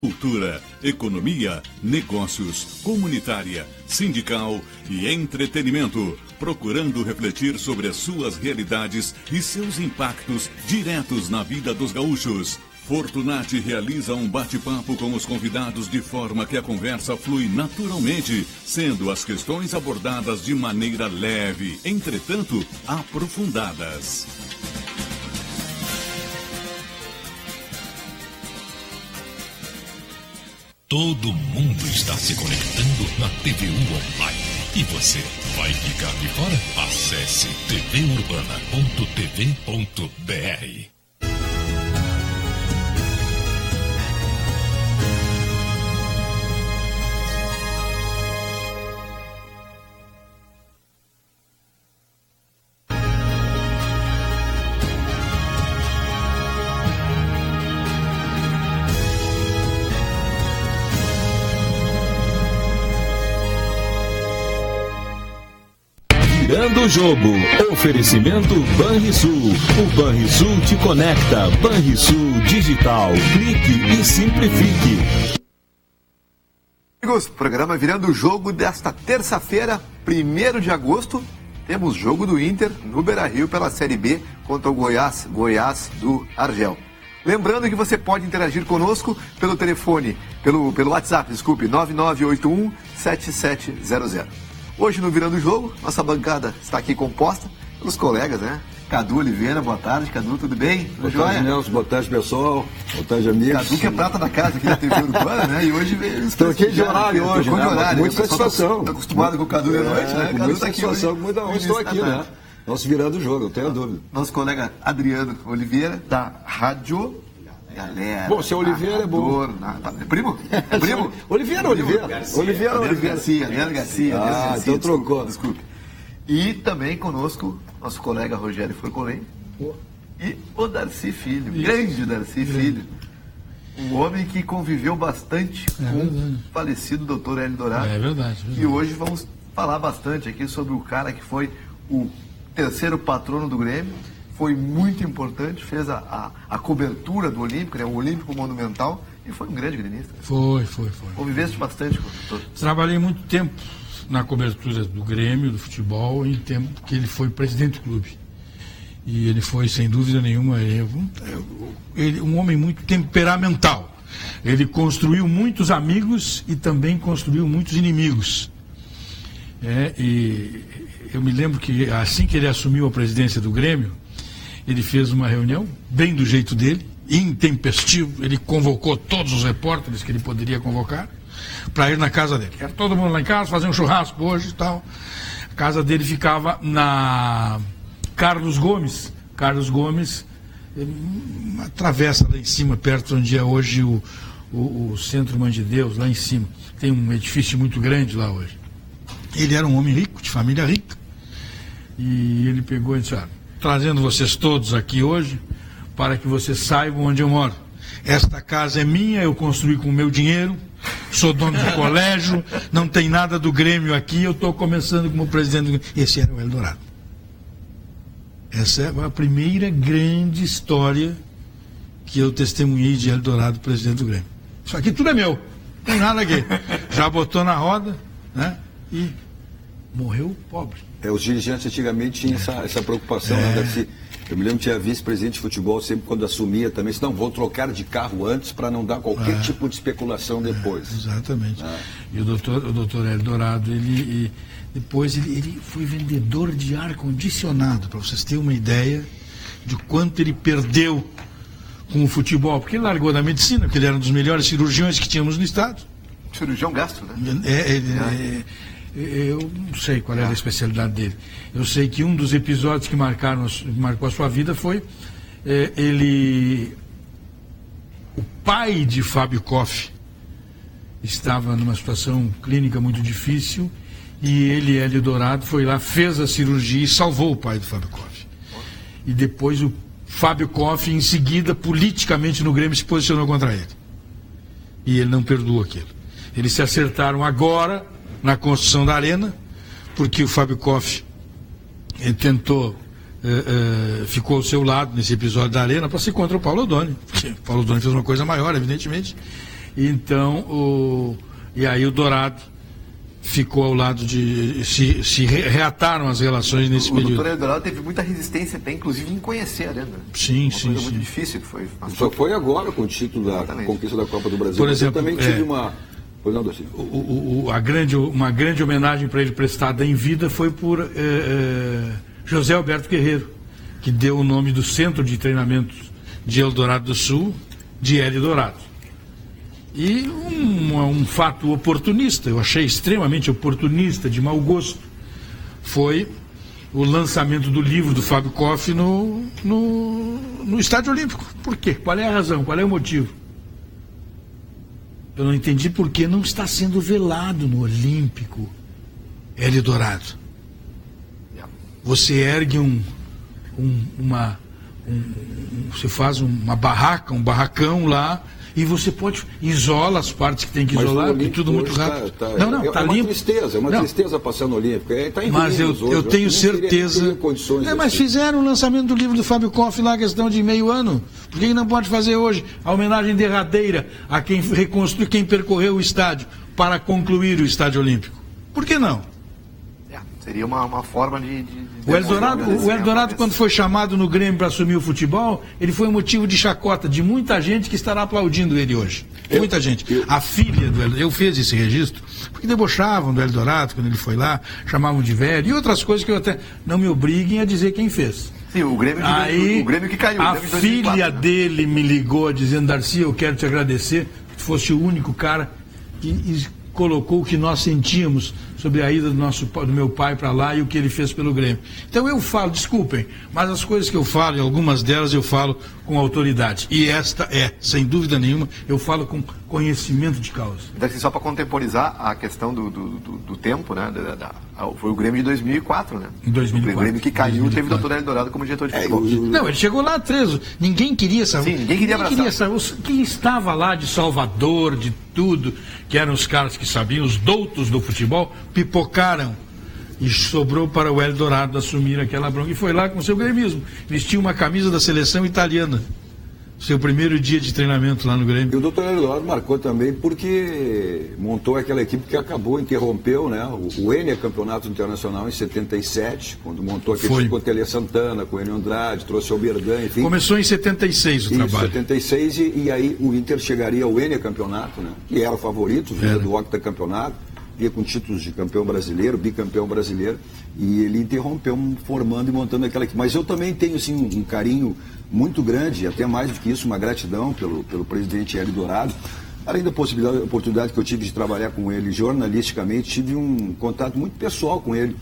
Cultura, economia, negócios, comunitária, sindical e entretenimento, procurando refletir sobre as suas realidades e seus impactos diretos na vida dos gaúchos. Fortunati realiza um bate-papo com os convidados de forma que a conversa flui naturalmente, sendo as questões abordadas de maneira leve, entretanto aprofundadas. Todo mundo está se conectando na TVU Online. E você vai ficar de fora? Acesse tvurbana.tv.br. Virando o jogo. Oferecimento Banrisul. O Banrisul te conecta. Banrisul Digital. Clique e simplifique. Amigos, programa Virando o Jogo desta terça-feira, 1º de agosto. Temos jogo do Inter no Beira-Rio pela Série B contra o Goiás do Argel. Lembrando que você pode interagir conosco pelo telefone, pelo WhatsApp, 9981-7700. Hoje no Virando o Jogo, nossa bancada está aqui composta pelos colegas, né? Cadu Oliveira, boa tarde. Cadu, tudo bem? Boa tarde, Nelson. Boa tarde, pessoal. Boa tarde, amigos. Cadu que é prata da casa aqui da TV Urbana, né? E hoje veio... Troquei de horário hoje, né? Com muita satisfação. Está acostumado com o Cadu de noite, né? Com muita satisfação, muita honra estou aqui, né? Nosso Virando o Jogo, eu tenho a dúvida. Nosso colega Adriano Oliveira, da Rádio... Galera, bom, seu Oliveira é bom. Primo? É primo? Oliveira. Adriano Garcia. Então trocou. Desculpe. E também conosco, nosso colega Rogério Forcolém. E o Darcy Filho, grande Darcy Filho. Um homem que conviveu bastante com o falecido Dr. Hélio Dourado. É verdade. E hoje vamos falar bastante aqui sobre o cara que foi o terceiro patrono do Grêmio. Foi muito importante, fez a cobertura do Olímpico, né, o Olímpico Monumental, e foi um grande gremista. Foi. Conviveste bastante com o doutor? Trabalhei muito tempo na cobertura do Grêmio, do futebol, em tempo que ele foi presidente do clube. E ele foi, sem dúvida nenhuma, um homem muito temperamental. Ele construiu muitos amigos e também construiu muitos inimigos. E eu me lembro que assim que ele assumiu a presidência do Grêmio, ele fez uma reunião, bem do jeito dele, intempestivo. Ele convocou todos os repórteres que ele poderia convocar para ir na casa dele. Era todo mundo lá em casa, fazer um churrasco hoje e tal. A casa dele ficava na Carlos Gomes. Carlos Gomes, uma travessa lá em cima, perto onde é hoje o Centro Mãe de Deus, lá em cima. Tem um edifício muito grande lá hoje. Ele era um homem rico, de família rica. E ele pegou e disse: trazendo vocês todos aqui hoje para que vocês saibam onde eu moro. Esta casa é minha, eu construí com o meu dinheiro, sou dono de colégio, não tem nada do Grêmio aqui, eu estou começando como presidente do Grêmio. Esse era o Hélio Dourado. Essa é a primeira grande história que eu testemunhei de Hélio Dourado, presidente do Grêmio. Isso aqui tudo é meu, não tem nada aqui. Já botou na roda, né? E morreu pobre. Os dirigentes antigamente tinham essa preocupação, né? Eu me lembro que tinha vice-presidente de futebol, sempre quando assumia também, disse: não, vou trocar de carro antes para não dar qualquer tipo de especulação depois. Exatamente. E o doutor Hélio Dourado, depois ele foi vendedor de ar-condicionado, para vocês terem uma ideia de quanto ele perdeu com o futebol, porque ele largou da medicina, porque ele era um dos melhores cirurgiões que tínhamos no estado. Cirurgião gastro, né? Eu não sei qual era a especialidade dele. Eu sei que um dos episódios que marcou a sua vida foi o pai de Fábio Koff estava numa situação clínica muito difícil e ele, Hélio Dourado, foi lá, fez a cirurgia e salvou o pai do Fábio Koff. E depois o Fábio Koff, em seguida, politicamente no Grêmio, se posicionou contra ele. E ele não perdoou aquilo. Eles se acertaram agora na construção da arena, porque o Fábio Koff tentou, ficou ao seu lado nesse episódio da arena para ser contra o Paulo Odoni. Porque o Paulo Odoni fez uma coisa maior, evidentemente. Então, e aí o Dourado ficou ao lado de... Se reataram as relações nesse período. O doutor Eldorado teve muita resistência até, inclusive, em conhecer a Arena. Sim. Muito difícil que foi. Só foi agora com o título da conquista da Copa do Brasil. Por exemplo, eu também tive uma... Uma grande homenagem para ele prestada em vida foi por José Alberto Guerreiro, que deu o nome do Centro de Treinamento de Eldorado do Sul, de Hélio Dourado. E um fato oportunista, eu achei extremamente oportunista, de mau gosto, foi o lançamento do livro do Fábio Koff no Estádio Olímpico. Por quê? Qual é a razão? Qual é o motivo? Eu não entendi por que não está sendo velado no Olímpico Hélio Dourado. Você ergue você faz uma barraca, um barracão lá, e você isola as partes que tem que isolar, porque tudo muito rápido. Tá limpo. É uma tristeza passar no Olímpico. Mas eu tenho certeza. Mas fizeram o lançamento do livro do Fábio Koff lá, questão de meio ano. Por que não pode fazer hoje a homenagem derradeira a quem reconstruiu, quem percorreu o estádio para concluir o Estádio Olímpico? Por que não? Seria uma forma de o Eldorado, quando foi chamado no Grêmio para assumir o futebol, ele foi motivo de chacota de muita gente que estará aplaudindo ele hoje. Muita gente. A filha do Eldorado, eu fiz esse registro, porque debochavam do Eldorado quando ele foi lá, chamavam de velho, e outras coisas que eu até não me obriguem a dizer quem fez. Sim, o Grêmio que caiu. A filha dele me ligou dizendo: Darcy, eu quero te agradecer, que fosse o único cara que colocou o que nós sentíamos sobre a ida do meu pai para lá e o que ele fez pelo Grêmio. Então eu falo, desculpem, mas as coisas que eu falo, e algumas delas eu falo com autoridade. E esta sem dúvida nenhuma, eu falo com conhecimento de causa. Então, só para contemporizar a questão do tempo, né? Foi o Grêmio de 2004, né? Em 2004. O Grêmio que caiu teve o doutor Hélio Dourado como diretor de futebol. Não, ele chegou lá preso. Ninguém queria saber. Sim, ninguém queria abraçar. Quem estava lá de Salvador, de tudo, que eram os caras que sabiam, os doutos do futebol, pipocaram. E sobrou para o Hélio Dourado assumir aquela bronca. E foi lá com o seu gremismo. Vestiu uma camisa da seleção italiana. Seu primeiro dia de treinamento lá no Grêmio. E o doutor Hélio Dourado marcou também porque montou aquela equipe que interrompeu, né? O Enia Campeonato Internacional em 77, quando montou aquele time com o Tele Santana, com o Enio Andrade, trouxe o Alberdan, enfim. Começou em 76 o trabalho. Em 76, e aí o Inter chegaria ao Enia Campeonato, né? Que era o favorito, vinha do Octa Campeonato, ia com títulos de campeão brasileiro, bicampeão brasileiro, e ele interrompeu formando e montando aquela equipe. Mas eu também tenho, assim, um carinho muito grande, até mais do que isso, uma gratidão pelo presidente Hélio Dourado. Além da oportunidade que eu tive de trabalhar com ele jornalisticamente, tive um contato muito pessoal com ele,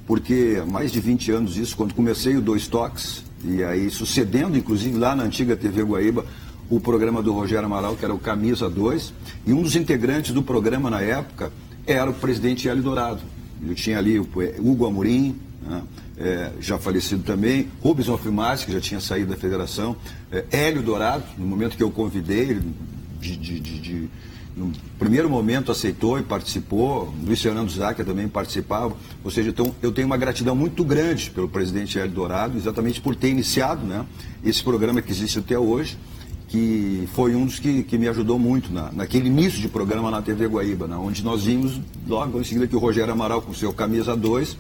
porque há mais de 20 anos isso, quando comecei o Dois Toques, e aí sucedendo, inclusive, lá na antiga TV Guaíba, o programa do Rogério Amaral, que era o Camisa 2, e um dos integrantes do programa na época era o presidente Hélio Dourado. Eu tinha ali o Hugo Amorim, né? Já falecido também, Rubens Alfimarski, que já tinha saído da federação, Hélio Dourado, no momento que eu convidei, ele no primeiro momento aceitou e participou, Luiz Fernando Záquia também participava, ou seja, então, eu tenho uma gratidão muito grande pelo presidente Hélio Dourado, exatamente por ter iniciado, né, esse programa que existe até hoje, que foi um dos que me ajudou muito naquele início de programa na TV Guaíba, né, onde nós vimos logo em seguida que o Rogério Amaral, com o seu Camisa 2,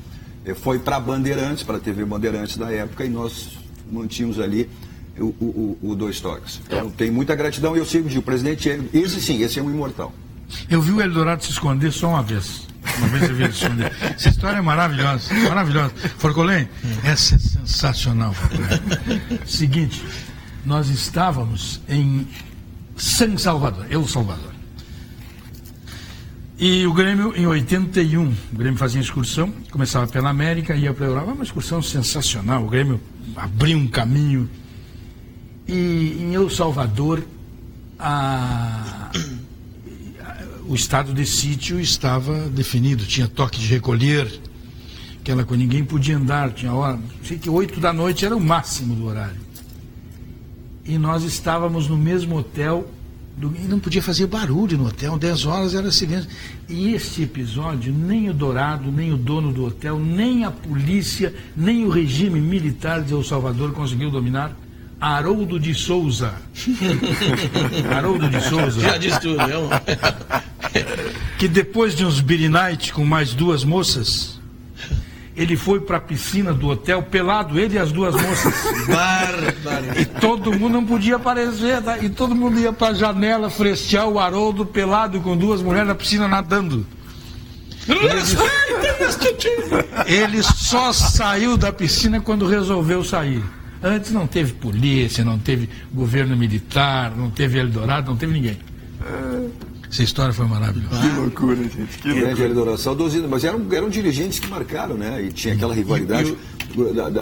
foi para Bandeirantes, para a TV Bandeirantes da época, e nós mantínhamos ali o Dois Toques. Então, tenho muita gratidão e eu sigo o presidente, esse é um imortal. Eu vi o Hélio Dourado se esconder só uma vez. Uma vez eu vi ele se esconder. Essa história é maravilhosa, maravilhosa. Forcolém, essa é sensacional. Seguinte, nós estávamos em San Salvador, El Salvador. E o Grêmio, em 81, o Grêmio fazia excursão, começava pela América, ia para a Europa, uma excursão sensacional, o Grêmio abriu um caminho. E em El Salvador, o estado de sítio estava definido, tinha toque de recolher, aquela coisa, ninguém podia andar, tinha hora, sei que 8 da noite era o máximo do horário. E nós estávamos no mesmo hotel, e não podia fazer barulho no hotel, 10 horas era silêncio. E este episódio, nem o Dourado, nem o dono do hotel, nem a polícia, nem o regime militar de El Salvador conseguiu dominar, Haroldo de Souza. Haroldo de Souza. Já disse tudo, não? Que depois de uns beer night com mais 2 moças, ele foi para a piscina do hotel pelado, ele e as 2 moças. E todo mundo não podia aparecer, tá? E todo mundo ia para a janela frestear o Haroldo pelado com 2 mulheres na piscina nadando. Ele só saiu da piscina quando resolveu sair. Antes não teve polícia, não teve governo militar, não teve Eldorado, não teve ninguém. Essa história foi maravilhosa. Que loucura, gente. Que grande Eldorado, saudosíssimo. Mas eram dirigentes que marcaram, né? E tinha aquela rivalidade.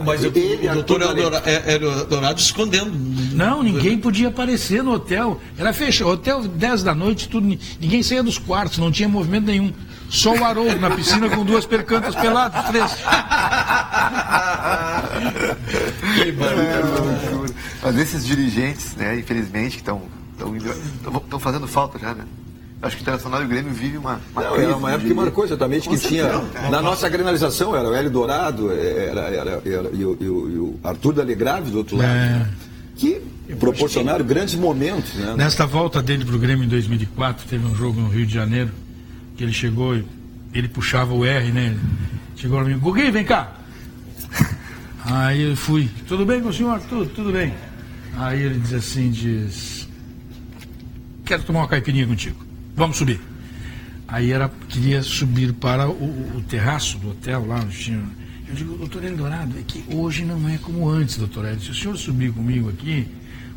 Mas o doutor Eldorado escondendo. Não, ninguém podia aparecer no hotel. Era fechado. Hotel 10 da noite, tudo, ninguém saía dos quartos, não tinha movimento nenhum. Só o Haroldo na piscina com 2 percantas pelados, 3. Mas esses dirigentes, né, infelizmente, que estão fazendo falta já, né? Acho que o Internacional e o Grêmio vivem uma crise. Era uma época que marcou exatamente, que tinha. Na nossa granalização era o Hélio Dourado e o Arthur D'Alegrave do outro lado. Que proporcionaram grandes momentos. Né? Nesta volta dele para o Grêmio em 2004, teve um jogo no Rio de Janeiro, que ele chegou e ele puxava o R, né? Chegou para mim, Guguinho, vem cá. Aí eu fui, tudo bem com o senhor? Tudo bem. Aí ele diz, quero tomar uma caipirinha contigo, vamos subir. Aí queria subir para o terraço do hotel lá onde tinha. Eu digo, doutor Eldorado, é que hoje não é como antes, doutor Eldorado. Se o senhor subir comigo aqui,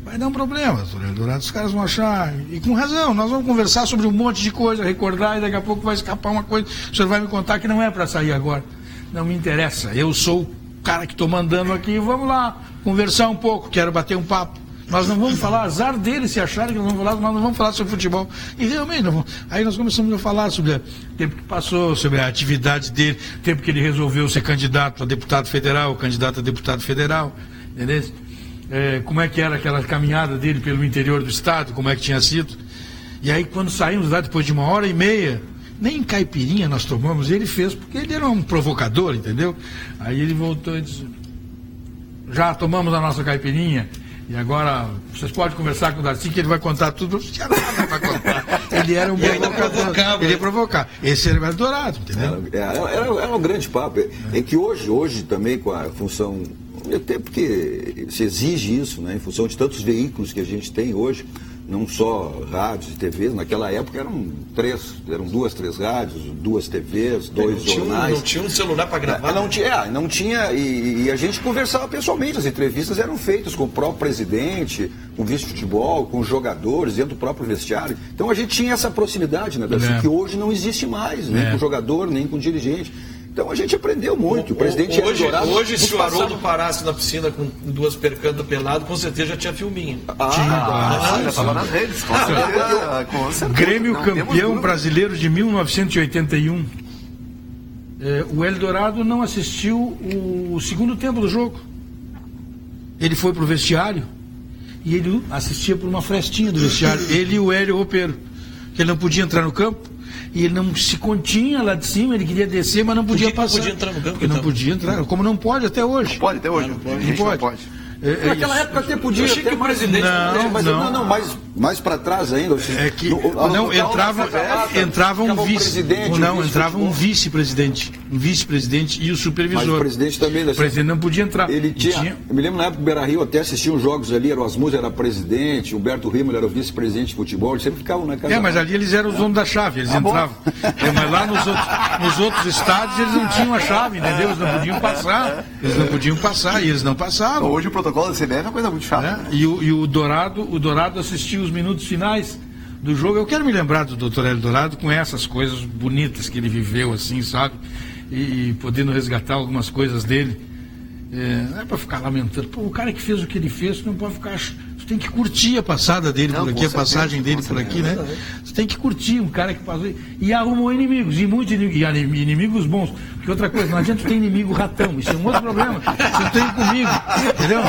vai dar um problema, doutor Eldorado. Os caras vão achar, e com razão, nós vamos conversar sobre um monte de coisa, recordar, e daqui a pouco vai escapar uma coisa. O senhor vai me contar que não é para sair agora. Não me interessa, eu sou o cara que estou mandando aqui, vamos lá, conversar um pouco, quero bater um papo. Nós não vamos falar, azar deles se acharem que nós não vamos falar sobre futebol. E realmente, não vamos. Aí nós começamos a falar sobre o tempo que passou, sobre a atividade dele, o tempo que ele resolveu ser candidato a deputado federal, entendeu? Como é que era aquela caminhada dele pelo interior do estado, como é que tinha sido. E aí quando saímos lá, depois de 1h30, nem caipirinha nós tomamos, ele fez, porque ele era um provocador, entendeu? Aí ele voltou e disse, já tomamos a nossa caipirinha, e agora vocês podem conversar com o Darcy, que ele vai contar tudo, não tinha nada para contar. Ele era um provocador, ele ia provocar. Esse era o Eldorado, entendeu? Era um grande papo. É que hoje também com a função, até porque se exige isso, né, em função de tantos veículos que a gente tem hoje, não só rádios e TVs, naquela época eram 2, 3 rádios, 2 TVs, 2 jornais. Não tinha um celular para gravar? Não tinha, e a gente conversava pessoalmente, as entrevistas eram feitas com o próprio presidente, com o vice-futebol, com os jogadores, dentro do próprio vestiário. Então a gente tinha essa proximidade, né, que hoje não existe mais, nem com o jogador, nem com o dirigente. Então a gente aprendeu muito. O presidente hoje se o Haroldo parasse na piscina com 2 percantas peladas, com certeza já tinha filminho. Já estava nas redes. Com certeza. Grêmio campeão brasileiro de 1981. O Eldorado não assistiu o segundo tempo do jogo. Ele foi para o vestiário e ele assistia por uma frestinha do vestiário. Ele e o Hélio Roupeiro, que ele não podia entrar no campo. E ele não se continha lá de cima, ele queria descer, mas não podia passar. Não podia entrar no campo? Porque não podia entrar, como não pode até hoje. Pode até hoje. Não pode. Naquela época até podia. Achei que o presidente mais para trás ainda. É que entrava um vice-presidente. Um vice-presidente e o supervisor. Mas o presidente também. O presidente não podia entrar. Eu me lembro na época do Beira-Rio, até assistia uns jogos ali, o Asmus era presidente, o Humberto Rimmel era o vice-presidente de futebol, eles sempre ficavam na casa. Mas ali eles eram os donos da chave, eles entravam. Mas lá nos outros estádios eles não tinham a chave, entendeu? Eles não podiam passar. E eles não passavam. Hoje o protocolo da CBF é uma coisa muito chata. E o Dourado assistiu os minutos finais do jogo. Eu quero me lembrar do doutor Eldorado com essas coisas bonitas que ele viveu, assim, sabe? E podendo resgatar algumas coisas dele. Não é para ficar lamentando. Pô, o cara que fez o que ele fez, não pode ficar. Você tem que curtir a passada dele por aqui, a passagem dele por aqui, né? Você tem que curtir um cara que passou e arrumou inimigos, e muitos inimigos bons. Porque outra coisa, não adianta ter inimigo ratão, isso é um outro problema. Você tem comigo, entendeu?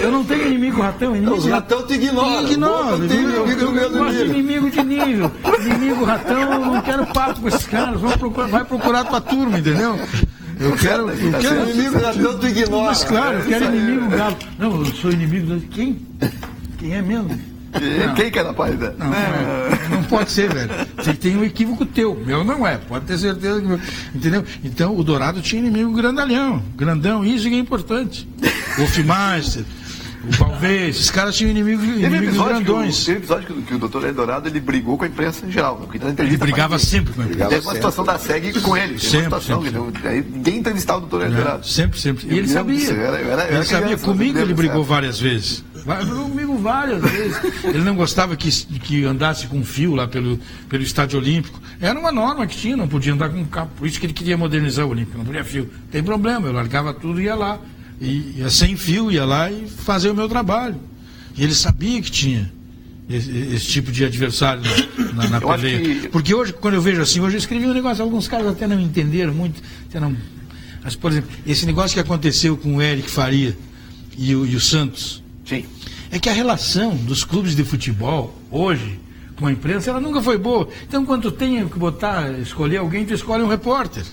Eu não tenho inimigo ratão. Os ratão te ignoram. Eu gosto de inimigo de nível. Inimigo ratão, eu não quero papo com esses caras. Vai procurar tua turma, entendeu? Eu quero inimigo da tanto ignora. Mas claro, eu quero inimigo galo. Não, eu sou inimigo de quem? Quem é mesmo? Quem que é da página? Não pode ser, velho. Você tem um equívoco teu. Meu não é. Pode ter certeza que meu. Entendeu? Então, o Dourado tinha inimigo grandão. Isso que é importante. O Hofmeister, o Balvê, esses caras tinham inimigos grandões. Teve episódio que o doutor Eldorado ele brigou com a imprensa em geral. Ele brigava sempre com a imprensa. Teve uma situação da SEG com ele. Sempre. Ninguém entrevistava o doutor Eldorado. Sempre. E ele sabia. Ele sabia. Comigo ele brigou várias vezes. Brigou comigo várias vezes. Ele não gostava que andasse com fio lá pelo Estádio Olímpico. Era uma norma que tinha, não podia andar com cabo. Por isso que ele queria modernizar o Olímpico, não podia fio. Tem problema, eu largava tudo e ia lá. Ia sem fio, ia lá e fazia o meu trabalho. E ele sabia que tinha esse tipo de adversário na peleia. Porque hoje, quando eu vejo assim, hoje eu escrevi um negócio, alguns caras até não entenderam muito. Mas, por exemplo, esse negócio que aconteceu com o Eric Faria e o Santos. Sim. É que a relação dos clubes de futebol, hoje, com a imprensa, ela nunca foi boa. Então, quando tu tem que escolher alguém, tu escolhe um repórter.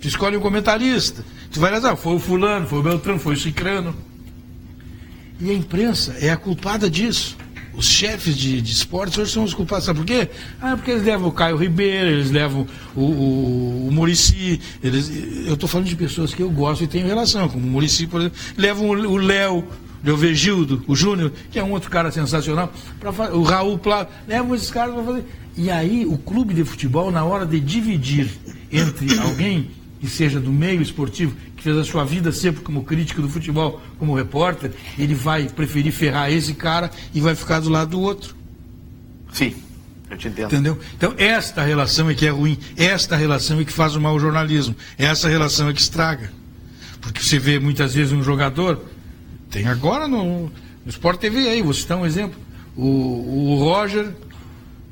Tu escolhe um comentarista. Tu vai lá, foi o fulano, foi o Beltrano, foi o Cicrano. E a imprensa é a culpada disso. Os chefes de esportes hoje são os culpados. Sabe por quê? Porque eles levam o Caio Ribeiro, eles levam o Muricy. Eu estou falando de pessoas que eu gosto e tenho relação, como o Muricy, por exemplo. Levam o Léo Leovegildo, o Júnior, que é um outro cara sensacional, o Raul Plata. Levam esses caras para fazer. E aí o clube de futebol, na hora de dividir entre alguém que seja do meio esportivo, que fez a sua vida sempre como crítico do futebol, como repórter, ele vai preferir ferrar esse cara e vai ficar do lado do outro. Sim, eu te entendo. Entendeu? Então, esta relação é que é ruim, esta relação é que faz o mau jornalismo, essa relação é que estraga. Porque você vê muitas vezes um jogador, tem agora no Sport TV aí, vou citar um exemplo, o Roger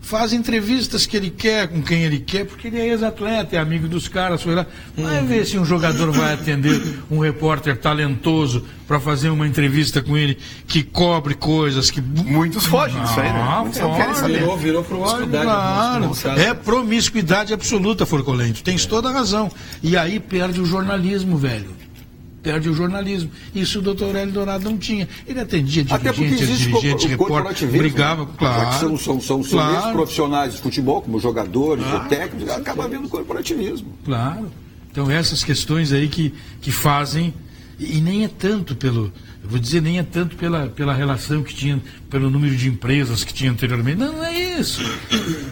faz entrevistas que ele quer, com quem ele quer, porque ele é ex-atleta, é amigo dos caras, foi lá. Vai ver se um jogador vai atender um repórter talentoso para fazer uma entrevista com ele, que cobre coisas que... Muitos fogem disso aí, né? Muitos não querem saber. Virou promiscuidade. Claro, é promiscuidade absoluta, Forcolento. Tens toda a razão. E aí perde o jornalismo, velho. Perde o jornalismo. Isso o doutor Hélio Dourado não tinha. Ele atendia dirigente, repórter, brigava, claro. São mesmos profissionais de futebol, como jogadores, técnicos, acaba havendo corporativismo. Claro. Então essas questões aí que fazem, e nem é tanto eu vou dizer, nem é tanto pela relação que tinha, pelo número de empresas que tinha anteriormente. Não é isso.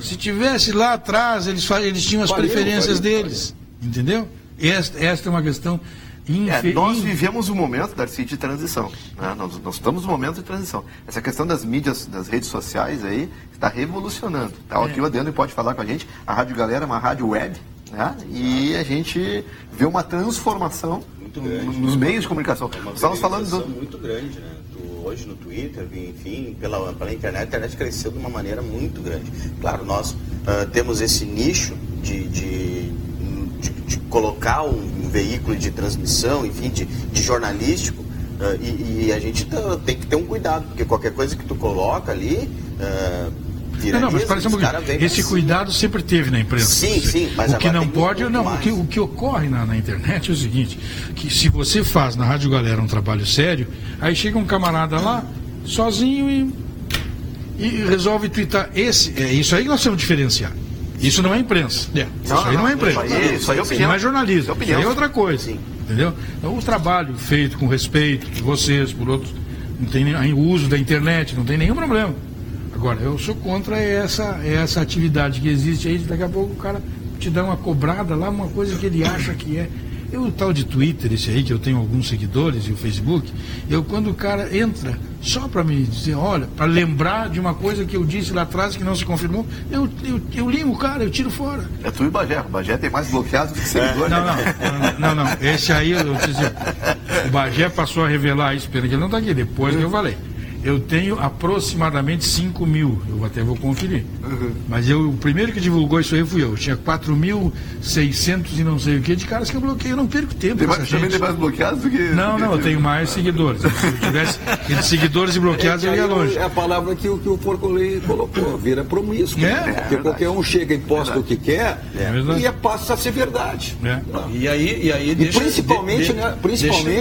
Se tivesse lá atrás, eles tinham as preferências deles. Entendeu? Esta é uma questão... nós vivemos um momento, Darcy, de transição. Né? Nós estamos num momento de transição. Essa questão das mídias, das redes sociais aí, está revolucionando. Tá? Aqui o Adriano pode falar com a gente. A Rádio Galera é uma rádio web, né? E a gente vê uma transformação nos meios de comunicação. Estamos falando muito grande, né? Hoje no Twitter, enfim, pela internet, a internet cresceu de uma maneira muito grande. Claro, nós temos esse nicho de colocar um veículo de transmissão, enfim, de jornalístico, e a gente tem que ter um cuidado, porque qualquer coisa que tu coloca ali... mas parece esse cuidado sempre teve na imprensa. Sim, mas o que não pode, o que ocorre na internet é o seguinte, que se você faz na Rádio Galera um trabalho sério, aí chega um camarada lá, sozinho e resolve twittar. Isso aí que nós temos que diferenciar. Isso não é imprensa. Isso aí não é imprensa. Isso aí é opinião. Não é jornalismo. Isso aí é outra coisa. Sim. Entendeu? Então, o trabalho feito com respeito de vocês, por outros, não tem o uso da internet, não tem nenhum problema. Agora, eu sou contra essa atividade que existe aí, daqui a pouco o cara te dá uma cobrada lá, uma coisa que ele acha que é. O tal de Twitter, esse aí, que eu tenho alguns seguidores, e o Facebook, quando o cara entra só para me dizer, olha, para lembrar de uma coisa que eu disse lá atrás que não se confirmou, eu limo o cara, eu tiro fora. É tu e o Bagé. O Bagé tem mais bloqueados que seguidores. Não. Esse aí, eu te dizer, o Bagé passou a revelar isso, pena que ele não está aqui, depois que eu falei. Eu tenho aproximadamente 5 mil, eu até vou conferir. Mas o primeiro que divulgou isso aí fui eu. Tinha 4.600 e não sei o que de caras que eu bloqueei. Eu não perco tempo. Também tem mais bloqueados do que... Não, eu tenho mais seguidores. Se eu tivesse entre seguidores e bloqueados, eu ia longe. É a palavra que o Forcolei colocou, vira promíscuo. Porque qualquer um chega e posta o que quer e passa a ser verdade. E aí deixa, principalmente,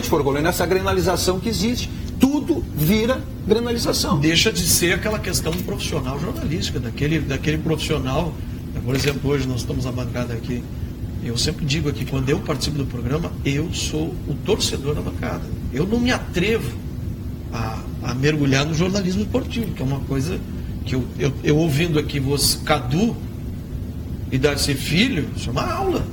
Forcolei, nessa granalização que existe. Tudo vira granalização. Deixa de ser aquela questão profissional jornalística, daquele profissional. Por exemplo, hoje nós estamos na bancada aqui. Eu sempre digo aqui, quando eu participo do programa, eu sou o torcedor da bancada. Eu não me atrevo a mergulhar no jornalismo esportivo, que é uma coisa que eu ouvindo aqui você, Cadu e Darcy Filho, isso é uma aula.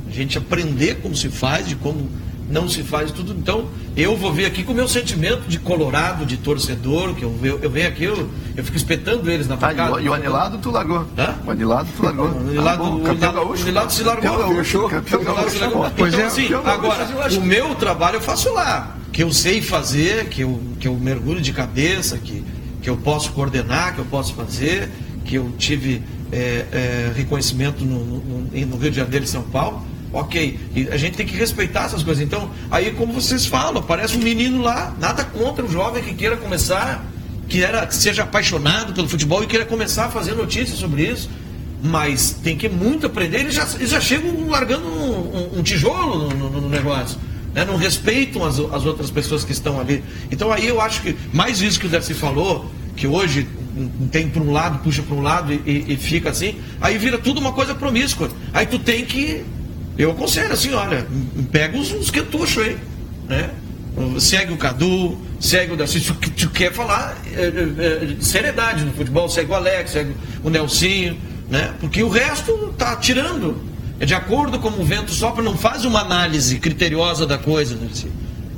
A gente aprender como se faz, de como não se faz tudo. Então, eu vou ver aqui com o meu sentimento de colorado, de torcedor, que eu venho aqui, eu fico espetando eles na bancada. E o anilado tu largou. Hã? O anilado tu largou. O anilado se largou. Então, assim, agora, o meu trabalho eu faço lá, que eu sei fazer, que eu mergulho de cabeça, que eu posso coordenar, que eu posso fazer, que eu tive reconhecimento no Rio de Janeiro e São Paulo. Ok, e a gente tem que respeitar essas coisas. Então, aí como vocês falam, aparece um menino lá, nada contra o jovem que queira começar, que seja apaixonado pelo futebol e queira começar a fazer notícias sobre isso, mas tem que muito aprender. Eles já chegam largando um tijolo no negócio, né? Não respeitam as outras pessoas que estão ali. Então aí eu acho que, mais isso que o Darcy falou, que hoje tem para um lado, puxa para um lado e fica assim, aí vira tudo uma coisa promíscua. Aí tu tem que... Eu aconselho assim, olha, pega uns quentuchos aí, né? Segue o Cadu, segue o Darcy, tu quer falar de seriedade no futebol, segue o Alex, segue o Nelsinho, né? Porque o resto tá tirando, é de acordo com o vento sopra, não faz uma análise criteriosa da coisa, né?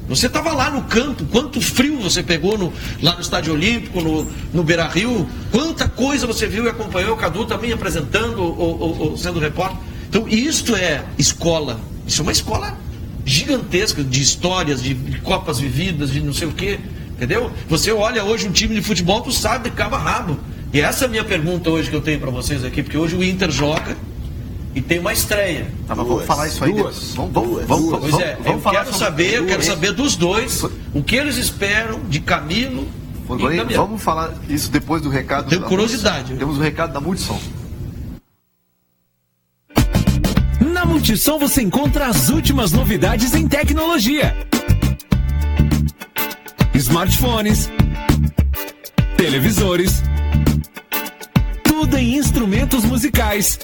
Você estava lá no campo, quanto frio você pegou lá no Estádio Olímpico, no Beira-Rio, quanta coisa você viu e acompanhou, o Cadu também apresentando ou sendo repórter. Então, isto é escola. Isso é uma escola gigantesca de histórias, de copas vividas, de não sei o quê. Entendeu? Você olha hoje um time de futebol, tu sabe de cabo a rabo. E essa é a minha pergunta hoje que eu tenho para vocês aqui, porque hoje o Inter joga e tem uma estreia. Mas vamos falar isso aí. Pois é, eu quero saber dos dois o que eles esperam de Camilo e Gabriel. Vamos falar isso depois do recado. Tenho curiosidade. Temos o recado da Multissom. Na Multissom você encontra as últimas novidades em tecnologia. Smartphones, televisores, tudo em instrumentos musicais.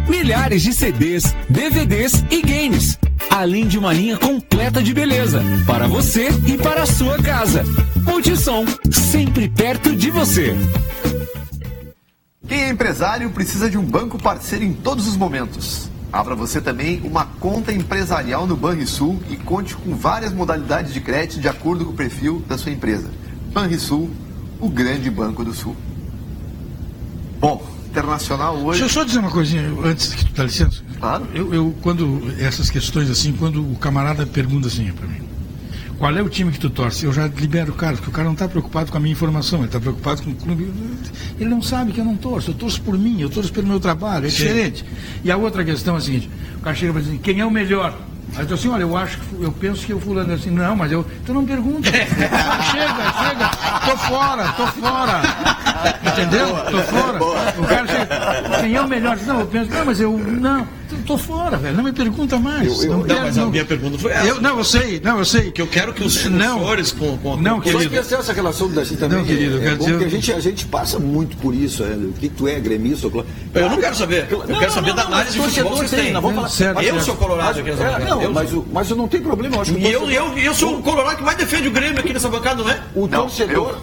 Milhares de CDs, DVDs e games, além de uma linha completa de beleza para você e para a sua casa. Multissom, sempre perto de você. Quem é empresário precisa de um banco parceiro em todos os momentos. Abra você também uma conta empresarial no Banrisul e conte com várias modalidades de crédito de acordo com o perfil da sua empresa. Banrisul, o grande banco do Sul. Bom, Internacional hoje... Deixa eu só dizer uma coisinha antes que tu dá licença. Claro. Eu quando essas questões assim, quando o camarada pergunta assim para mim, qual é o time que tu torce? Eu já libero o cara, porque o cara não está preocupado com a minha informação, ele está preocupado com o clube. Ele não sabe que eu não torço, eu torço por mim, eu torço pelo meu trabalho, é diferente. E a outra questão é a seguinte, o cara chega para dizer, quem é o melhor? Aí eu digo assim, olha, eu penso que o fulano é assim, não, mas tu não pergunta. chega, tô fora. Entendeu? Tô fora. O cara chega, quem é o melhor? Não, eu penso, não, mas tô fora, velho, não me pergunta mais. Mas a minha pergunta foi essa. Eu sei. Que eu quero que os senhores Não, querido. Só que essa relação do Darcy também, não, querido, eu quero dizer... porque a gente passa muito por isso, o que tu é, gremista ou... Eu não quero saber. Eu quero saber da análise de futebol que vocês têm. Eu sou colorado aqui nessa bancada. Mas eu não tenho problema, eu acho que... E eu sou o colorado que mais defende o Grêmio aqui nessa bancada, não é? O torcedor...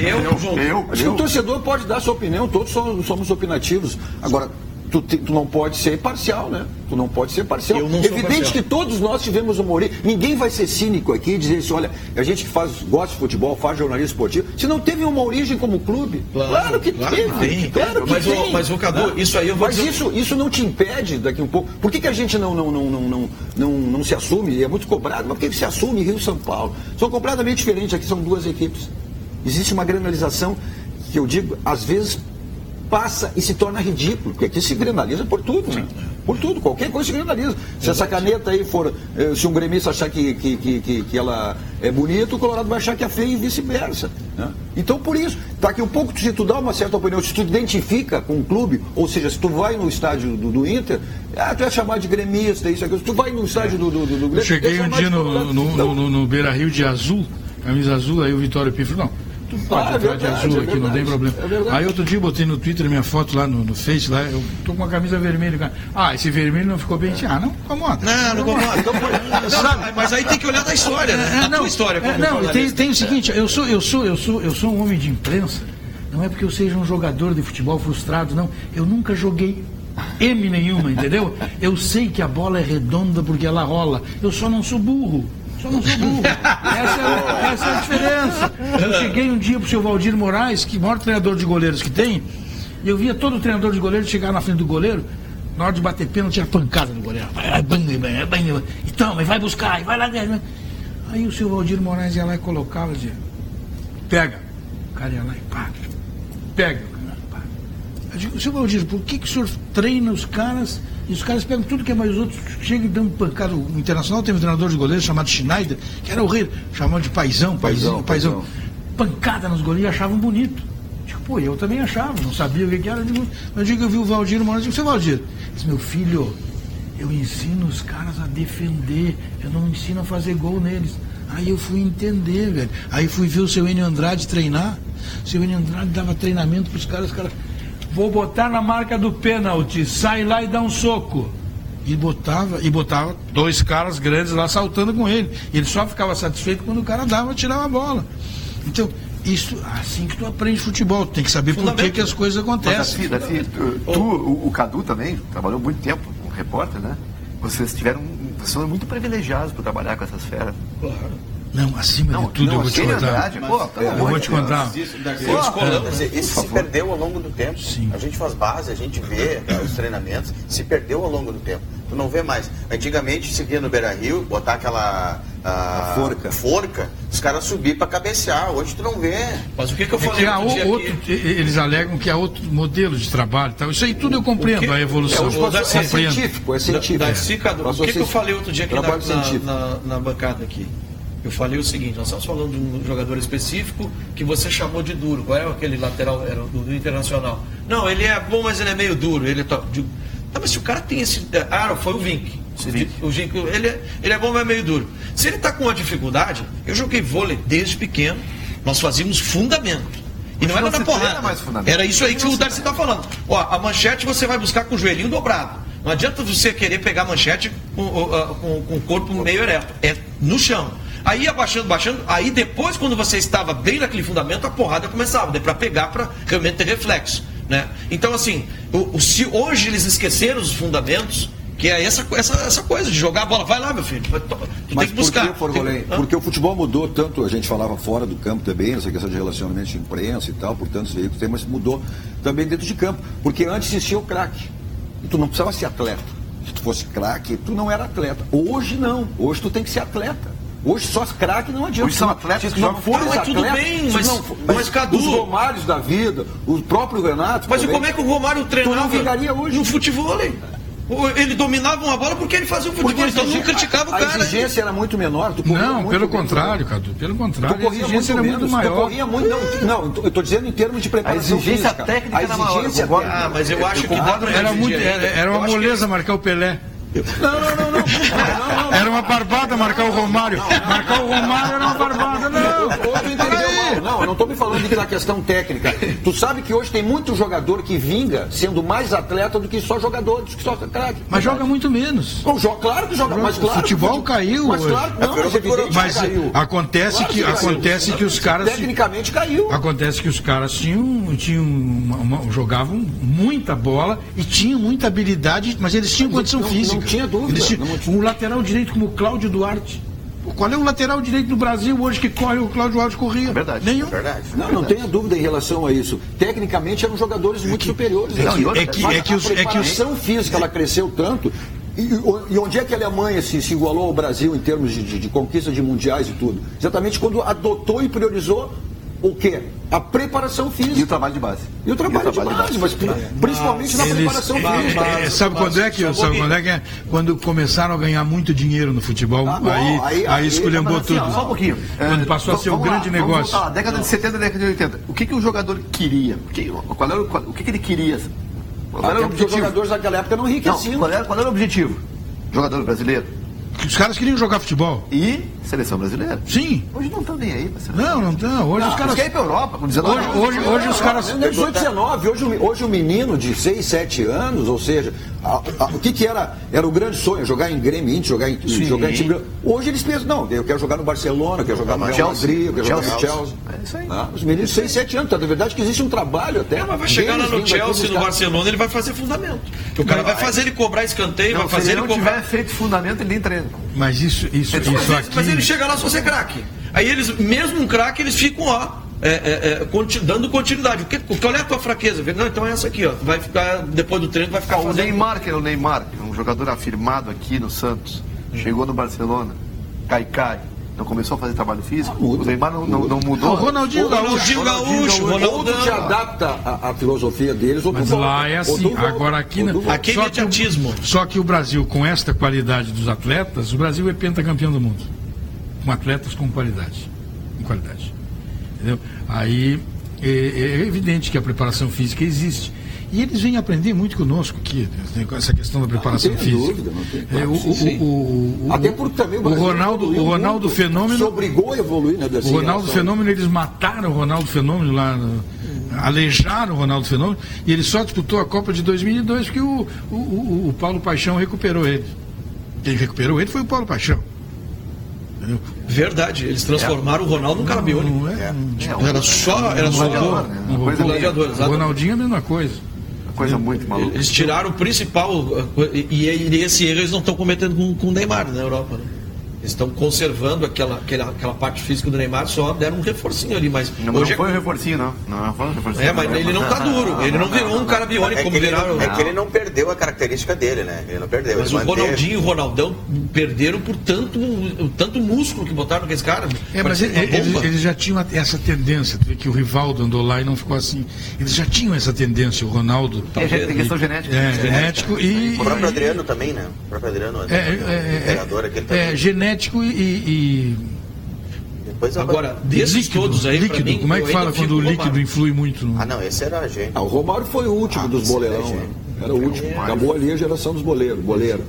Eu. Acho que o torcedor pode dar sua opinião, todos somos opinativos. Agora, tu não pode ser parcial, né? Tu não pode ser parcial. Evidente parcial. que todos nós tivemos uma origem. Ninguém vai ser cínico aqui e dizer assim, olha, a gente que gosta de futebol, faz jornalismo esportivo, se não teve uma origem como clube, claro que teve. Claro que tem. Mas, Cadu, isso aí eu vou dizer... Isso não te impede daqui um pouco. Por que a gente não se assume? E é muito cobrado, mas por que se assume Rio e São Paulo? São completamente diferentes, aqui são duas equipes. Existe uma granalização que eu digo, às vezes passa e se torna ridículo, porque aqui se granaliza por tudo, né? Por tudo, qualquer coisa se granaliza. Se essa caneta aí for, se um gremista achar que ela é bonita, o Colorado vai achar que é feia e vice-versa, né? Então, por isso, daqui um pouco, se tu dá uma certa opinião, se tu identifica com o clube, ou seja, se tu vai no estádio do Inter, tu é chamado de gremista, isso aqui. Se tu vai no estádio do Grêmio... Eu cheguei um dia no Beira-Rio de azul, camisa azul, aí o Vitório Pinto falou, não, tu pode entrar de azul aqui, não tem problema. Aí outro dia eu botei no Twitter minha foto lá no Face, lá, eu tô com uma camisa vermelha. Esse vermelho não ficou bem. Não incomoda. Não incomoda. Mas aí tem que olhar da história, né? A tua história. Tem o seguinte, eu sou um homem de imprensa, não é porque eu seja um jogador de futebol frustrado, não. Eu nunca joguei M nenhuma, entendeu? Eu sei que a bola é redonda porque ela rola. Eu só não sou burro. Essa é a diferença. Eu cheguei um dia pro seu Valdir Moraes, que é o maior treinador de goleiros que tem, e eu via todo treinador de goleiro chegar na frente do goleiro, na hora de bater pênalti, tinha pancada no goleiro. Então, mas vai buscar, vai lá dentro. Aí o seu Valdir Moraes ia lá e colocava, dizia, pega. O cara ia lá e pá, pega. Eu digo, seu Valdir, por que o senhor treina os caras e os caras pegam tudo que é mais os outros, chegam e dão pancada? O Internacional teve um treinador de goleiro chamado Schneider, que era horrível, chamava de paizão. Pancada nos goleiros e achavam bonito. Digo, eu também achava, não sabia o que era. Eu digo, eu vi o Valdir uma hora, eu digo, seu Valdir, disse, meu filho, eu ensino os caras a defender, eu não ensino a fazer gol neles. Aí eu fui entender, velho. Aí fui ver o seu Enio Andrade treinar. O seu Enio Andrade dava treinamento para os caras, vou botar na marca do pênalti, sai lá e dá um soco. E botava dois caras grandes lá saltando com ele. Ele só ficava satisfeito quando o cara tirava a bola. Então, isso, assim que tu aprende futebol, tu tem que saber por que as coisas acontecem. Mas, o Cadu também trabalhou muito tempo como repórter, né? Vocês foram muito privilegiados por trabalhar com essas feras. Claro. Não, acima de tudo, eu vou te contar. Eu vou te contar. Isso se perdeu ao longo do tempo. Sim. A gente faz base, a gente vê os treinamentos, se perdeu ao longo do tempo. Tu não vê mais. Antigamente se via no Beira-Rio, botar aquela forca, os caras subir para cabecear. Hoje tu não vê. Mas o que eu falei eles alegam que há outro modelo de trabalho. Tal. Isso aí tudo eu compreendo, a evolução. É científico. O que eu falei outro dia aqui na bancada aqui? Eu falei o seguinte, nós estamos falando de um jogador específico que você chamou de duro. Qual é aquele lateral do Internacional? Não, ele é bom, mas ele é meio duro. Mas se o cara tem esse... foi o Vink. O Vink, ele é bom, mas é meio duro. Se ele está com uma dificuldade, eu joguei vôlei desde pequeno, nós fazíamos fundamento. E não era na porrada. Era isso aí que o Darcy está falando. A manchete você vai buscar com o joelhinho dobrado. Não adianta você querer pegar a manchete com o corpo meio ereto. É no chão. Aí ia baixando, aí depois, quando você estava bem naquele fundamento, a porrada começava, para pegar, para realmente ter reflexo, né? Então, assim, se hoje eles esqueceram os fundamentos, que é essa coisa de jogar a bola, vai lá, meu filho, tu tem que buscar. Porque o futebol mudou tanto, a gente falava fora do campo também, essa questão de relacionamento de imprensa e tal, por tantos veículos, mas mudou também dentro de campo, porque antes existia o craque, e tu não precisava ser atleta. Se tu fosse craque, tu não era atleta. Hoje não, hoje tu tem que ser atleta. Hoje só craque não adianta. Hoje são atletas que jogam fora. Mas tudo bem, mas Cadu... Os Romários da vida, o próprio Renato... Mas como é que o Romário treinava hoje no futebol? Ele dominava uma bola porque ele fazia o futebol, então não criticava o cara. A exigência era muito menor. Não, pelo contrário, Cadu, pelo contrário. A exigência era muito maior. Não, eu estou dizendo em termos de preparação física. A técnica exigência técnica. Mas eu acho que era uma moleza marcar o Pelé. Não. Era uma barbada marcar o Romário. Marcar o Romário era uma barbada, não. Não, eu não estou me falando da questão técnica. Tu sabe que hoje tem muito jogador que vinga sendo mais atleta do que só jogador, do que só craque. Mas joga muito menos. Não, claro que joga, mas claro. O futebol caiu. Mas claro, não, mas evidente mas caiu. Acontece que os caras... Tecnicamente caiu. Acontece que os caras jogavam muita bola e tinham muita habilidade, mas eles tinham condição física. Não tinha dúvida. Um lateral direito como o Cláudio Duarte. Qual é o lateral direito do Brasil hoje que corre? O Cláudio Duarte corria. É verdade. Nenhum. Verdade. Não tenha dúvida em relação a isso. Tecnicamente eram jogadores muito superiores. A preparação física ela cresceu tanto. E onde é que a Alemanha se igualou ao Brasil em termos de conquista de mundiais e tudo? Exatamente quando adotou e priorizou o quê? A preparação física. E o trabalho de base. E o trabalho de base, mas principalmente na preparação física. Sabe quando é que é? Quando começaram a ganhar muito dinheiro no futebol, aí esculhambou tudo. Só um pouquinho. Quando passou a ser um grande negócio. Década de 70, década de 80. O que o jogador queria? O que ele queria? Qual era o objetivo? Os jogadores daquela época não enriqueciam. Qual era o objetivo? Jogador brasileiro? Os caras queriam jogar futebol. E seleção brasileira? Sim. Hoje não estão nem aí pra seleção. Não estão. Hoje os caras querem ir pra Europa com 19 anos. Hoje os caras... Não é 18, 19. Hoje o menino de 6, 7 anos, ou seja, o que era? Era o grande sonho, jogar em Grêmio Inter, jogar em time. Hoje eles pensam, não, eu quero jogar no Barcelona, eu quero jogar no Real Madrid, eu quero jogar no Chelsea. É isso aí. Os meninos de 6, 7 anos, tá? Na verdade que existe um trabalho até. Mas vai chegar lá no Chelsea, no Barcelona, ele vai fazer fundamento. O cara vai fazer ele cobrar escanteio, vai fazer ele cobrar... Se ele não tiver feito fundamento, ele nem treina. Mas isso aqui... Mas ele chega lá só ser craque. Aí eles, mesmo um craque, eles ficam lá, dando continuidade. Qual é a tua fraqueza? Não, então é essa aqui, ó. Vai ficar, depois do treino, vai ficar fazendo... O Neymar, que era o Neymar, um jogador afirmado aqui no Santos, chegou no Barcelona, cai. Não começou a fazer trabalho físico? O Neymar não mudou? O Ronaldinho Gaúcho. Outro te adapta a filosofia deles. Mas lá é assim. Agora aqui não. Aqui é imediatismo. Só que o Brasil, com esta qualidade dos atletas, o Brasil é pentacampeão do mundo. Com atletas com qualidade. Entendeu? Aí é evidente que a preparação física existe. E eles vêm aprender muito conosco aqui, com essa questão da preparação física. Até porque também o Ronaldo Fenômeno se obrigou a evoluir, né? O Ronaldo Fenômeno, eles mataram o Ronaldo Fenômeno lá, alejaram o Ronaldo Fenômeno, e ele só disputou a Copa de 2002 porque o Paulo Paixão recuperou ele. Quem recuperou ele foi o Paulo Paixão. Entendeu? Verdade, eles transformaram o Ronaldo num cara biônico. Era só gladiador. O Ronaldinho é a mesma coisa. Coisa muito maluca. Eles tiraram o principal, e esse erro eles não estão cometendo com o Neymar na Europa, né? Eles estão conservando aquela parte física do Neymar, só deram um reforcinho ali, mas... Não foi um reforcinho, não. Não foi um reforcinho. Mas ele não tá duro, ele não virou um cara biônico como viraram. É que ele não perdeu a característica dele, né? Ele não perdeu. Mas o Ronaldinho e o Ronaldão perderam por tanto músculo que botaram naqueles caras. Mas eles já tinham essa tendência, tu vê que o Rivaldo andou lá e não ficou assim. Eles já tinham essa tendência, o Ronaldo. Tem questão genética. Genético e... O próprio Adriano também, né? O próprio Adriano, o imperador aquele também. Genético e agora, desses líquido, todos aí, líquido. Mim, como é que fala quando o líquido influi muito? Não, esse era a gente. O Romário foi o último dos boleirão, né? Era o último. Acabou ali a geração dos boleiros. Boleiro.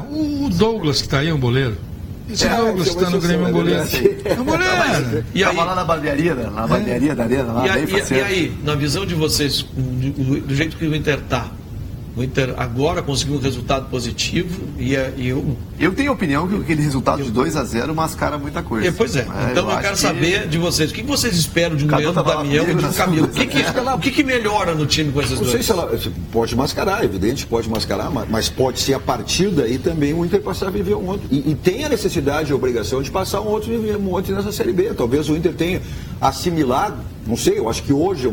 O Douglas que está aí é um boleiro. Esse Douglas que está no Grêmio é um boleiro. É um boleiro. E aí, lá na barbearia da Arena. Lá, e aí, na visão de vocês, do jeito que o Inter está, o Inter agora conseguiu um resultado positivo eu tenho a opinião que aquele resultado de 2-0 mascara muita coisa. Pois é. Então eu quero saber de vocês. O que vocês esperam de um Leandro Damião e de um Camilo? O que melhora no time com esses dois? Não sei se ela pode mascarar, evidente, pode mascarar, mas pode ser a partir daí também o Inter passar a viver um outro. E tem a necessidade e a obrigação de passar um outro nessa Série B. Talvez o Inter tenha assimilado, não sei, eu acho que hoje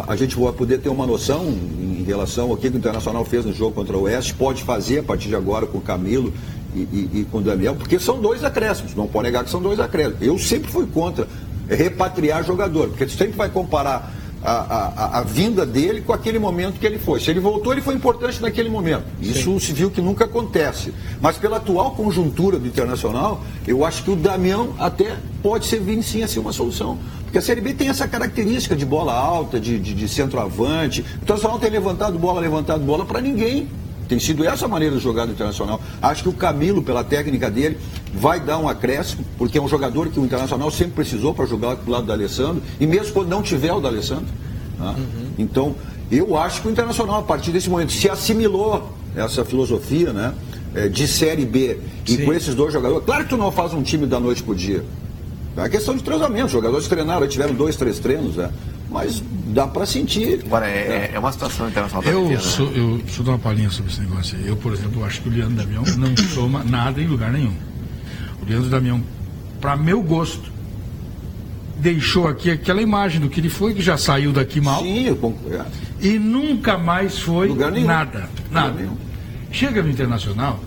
a gente vai poder ter uma noção em relação ao que o Internacional fez no jogo contra o Oeste, pode fazer a partir de agora com o Camilo e com o Daniel, porque são 2 acréscimos, não pode negar que são 2 acréscimos. Eu sempre fui contra repatriar jogador, porque tu sempre vai comparar a vinda dele com aquele momento que ele foi. Se ele voltou, ele foi importante naquele momento. Isso se viu que nunca acontece. Mas pela atual conjuntura do Internacional, eu acho que o Damião até pode vir sim a ser uma solução. Porque a Série B tem essa característica de bola alta, de centroavante. O Internacional tem levantado bola para ninguém. Tem sido essa a maneira de jogar do Internacional. Acho que o Camilo, pela técnica dele, vai dar um acréscimo, porque é um jogador que o Internacional sempre precisou para jogar do lado do D'Alessandro, e mesmo quando não tiver o D'Alessandro. Né? Então, eu acho que o Internacional, a partir desse momento, se assimilou essa filosofia, né, de Série B, e com esses dois jogadores. Claro que tu não faz um time da noite pro dia. É questão de treinamento. Os jogadores treinaram, tiveram 2, 3 treinos, né? Mas dá para sentir. Agora, é uma situação internacional. Eu só dar uma palhinha sobre esse negócio. Eu, por exemplo, acho que o Leandro Damião não soma nada em lugar nenhum. O Leandro Damião, para meu gosto, deixou aqui aquela imagem do que ele foi, que já saiu daqui mal. Sim, eu concordo. E nunca mais foi nada. Chega no Internacional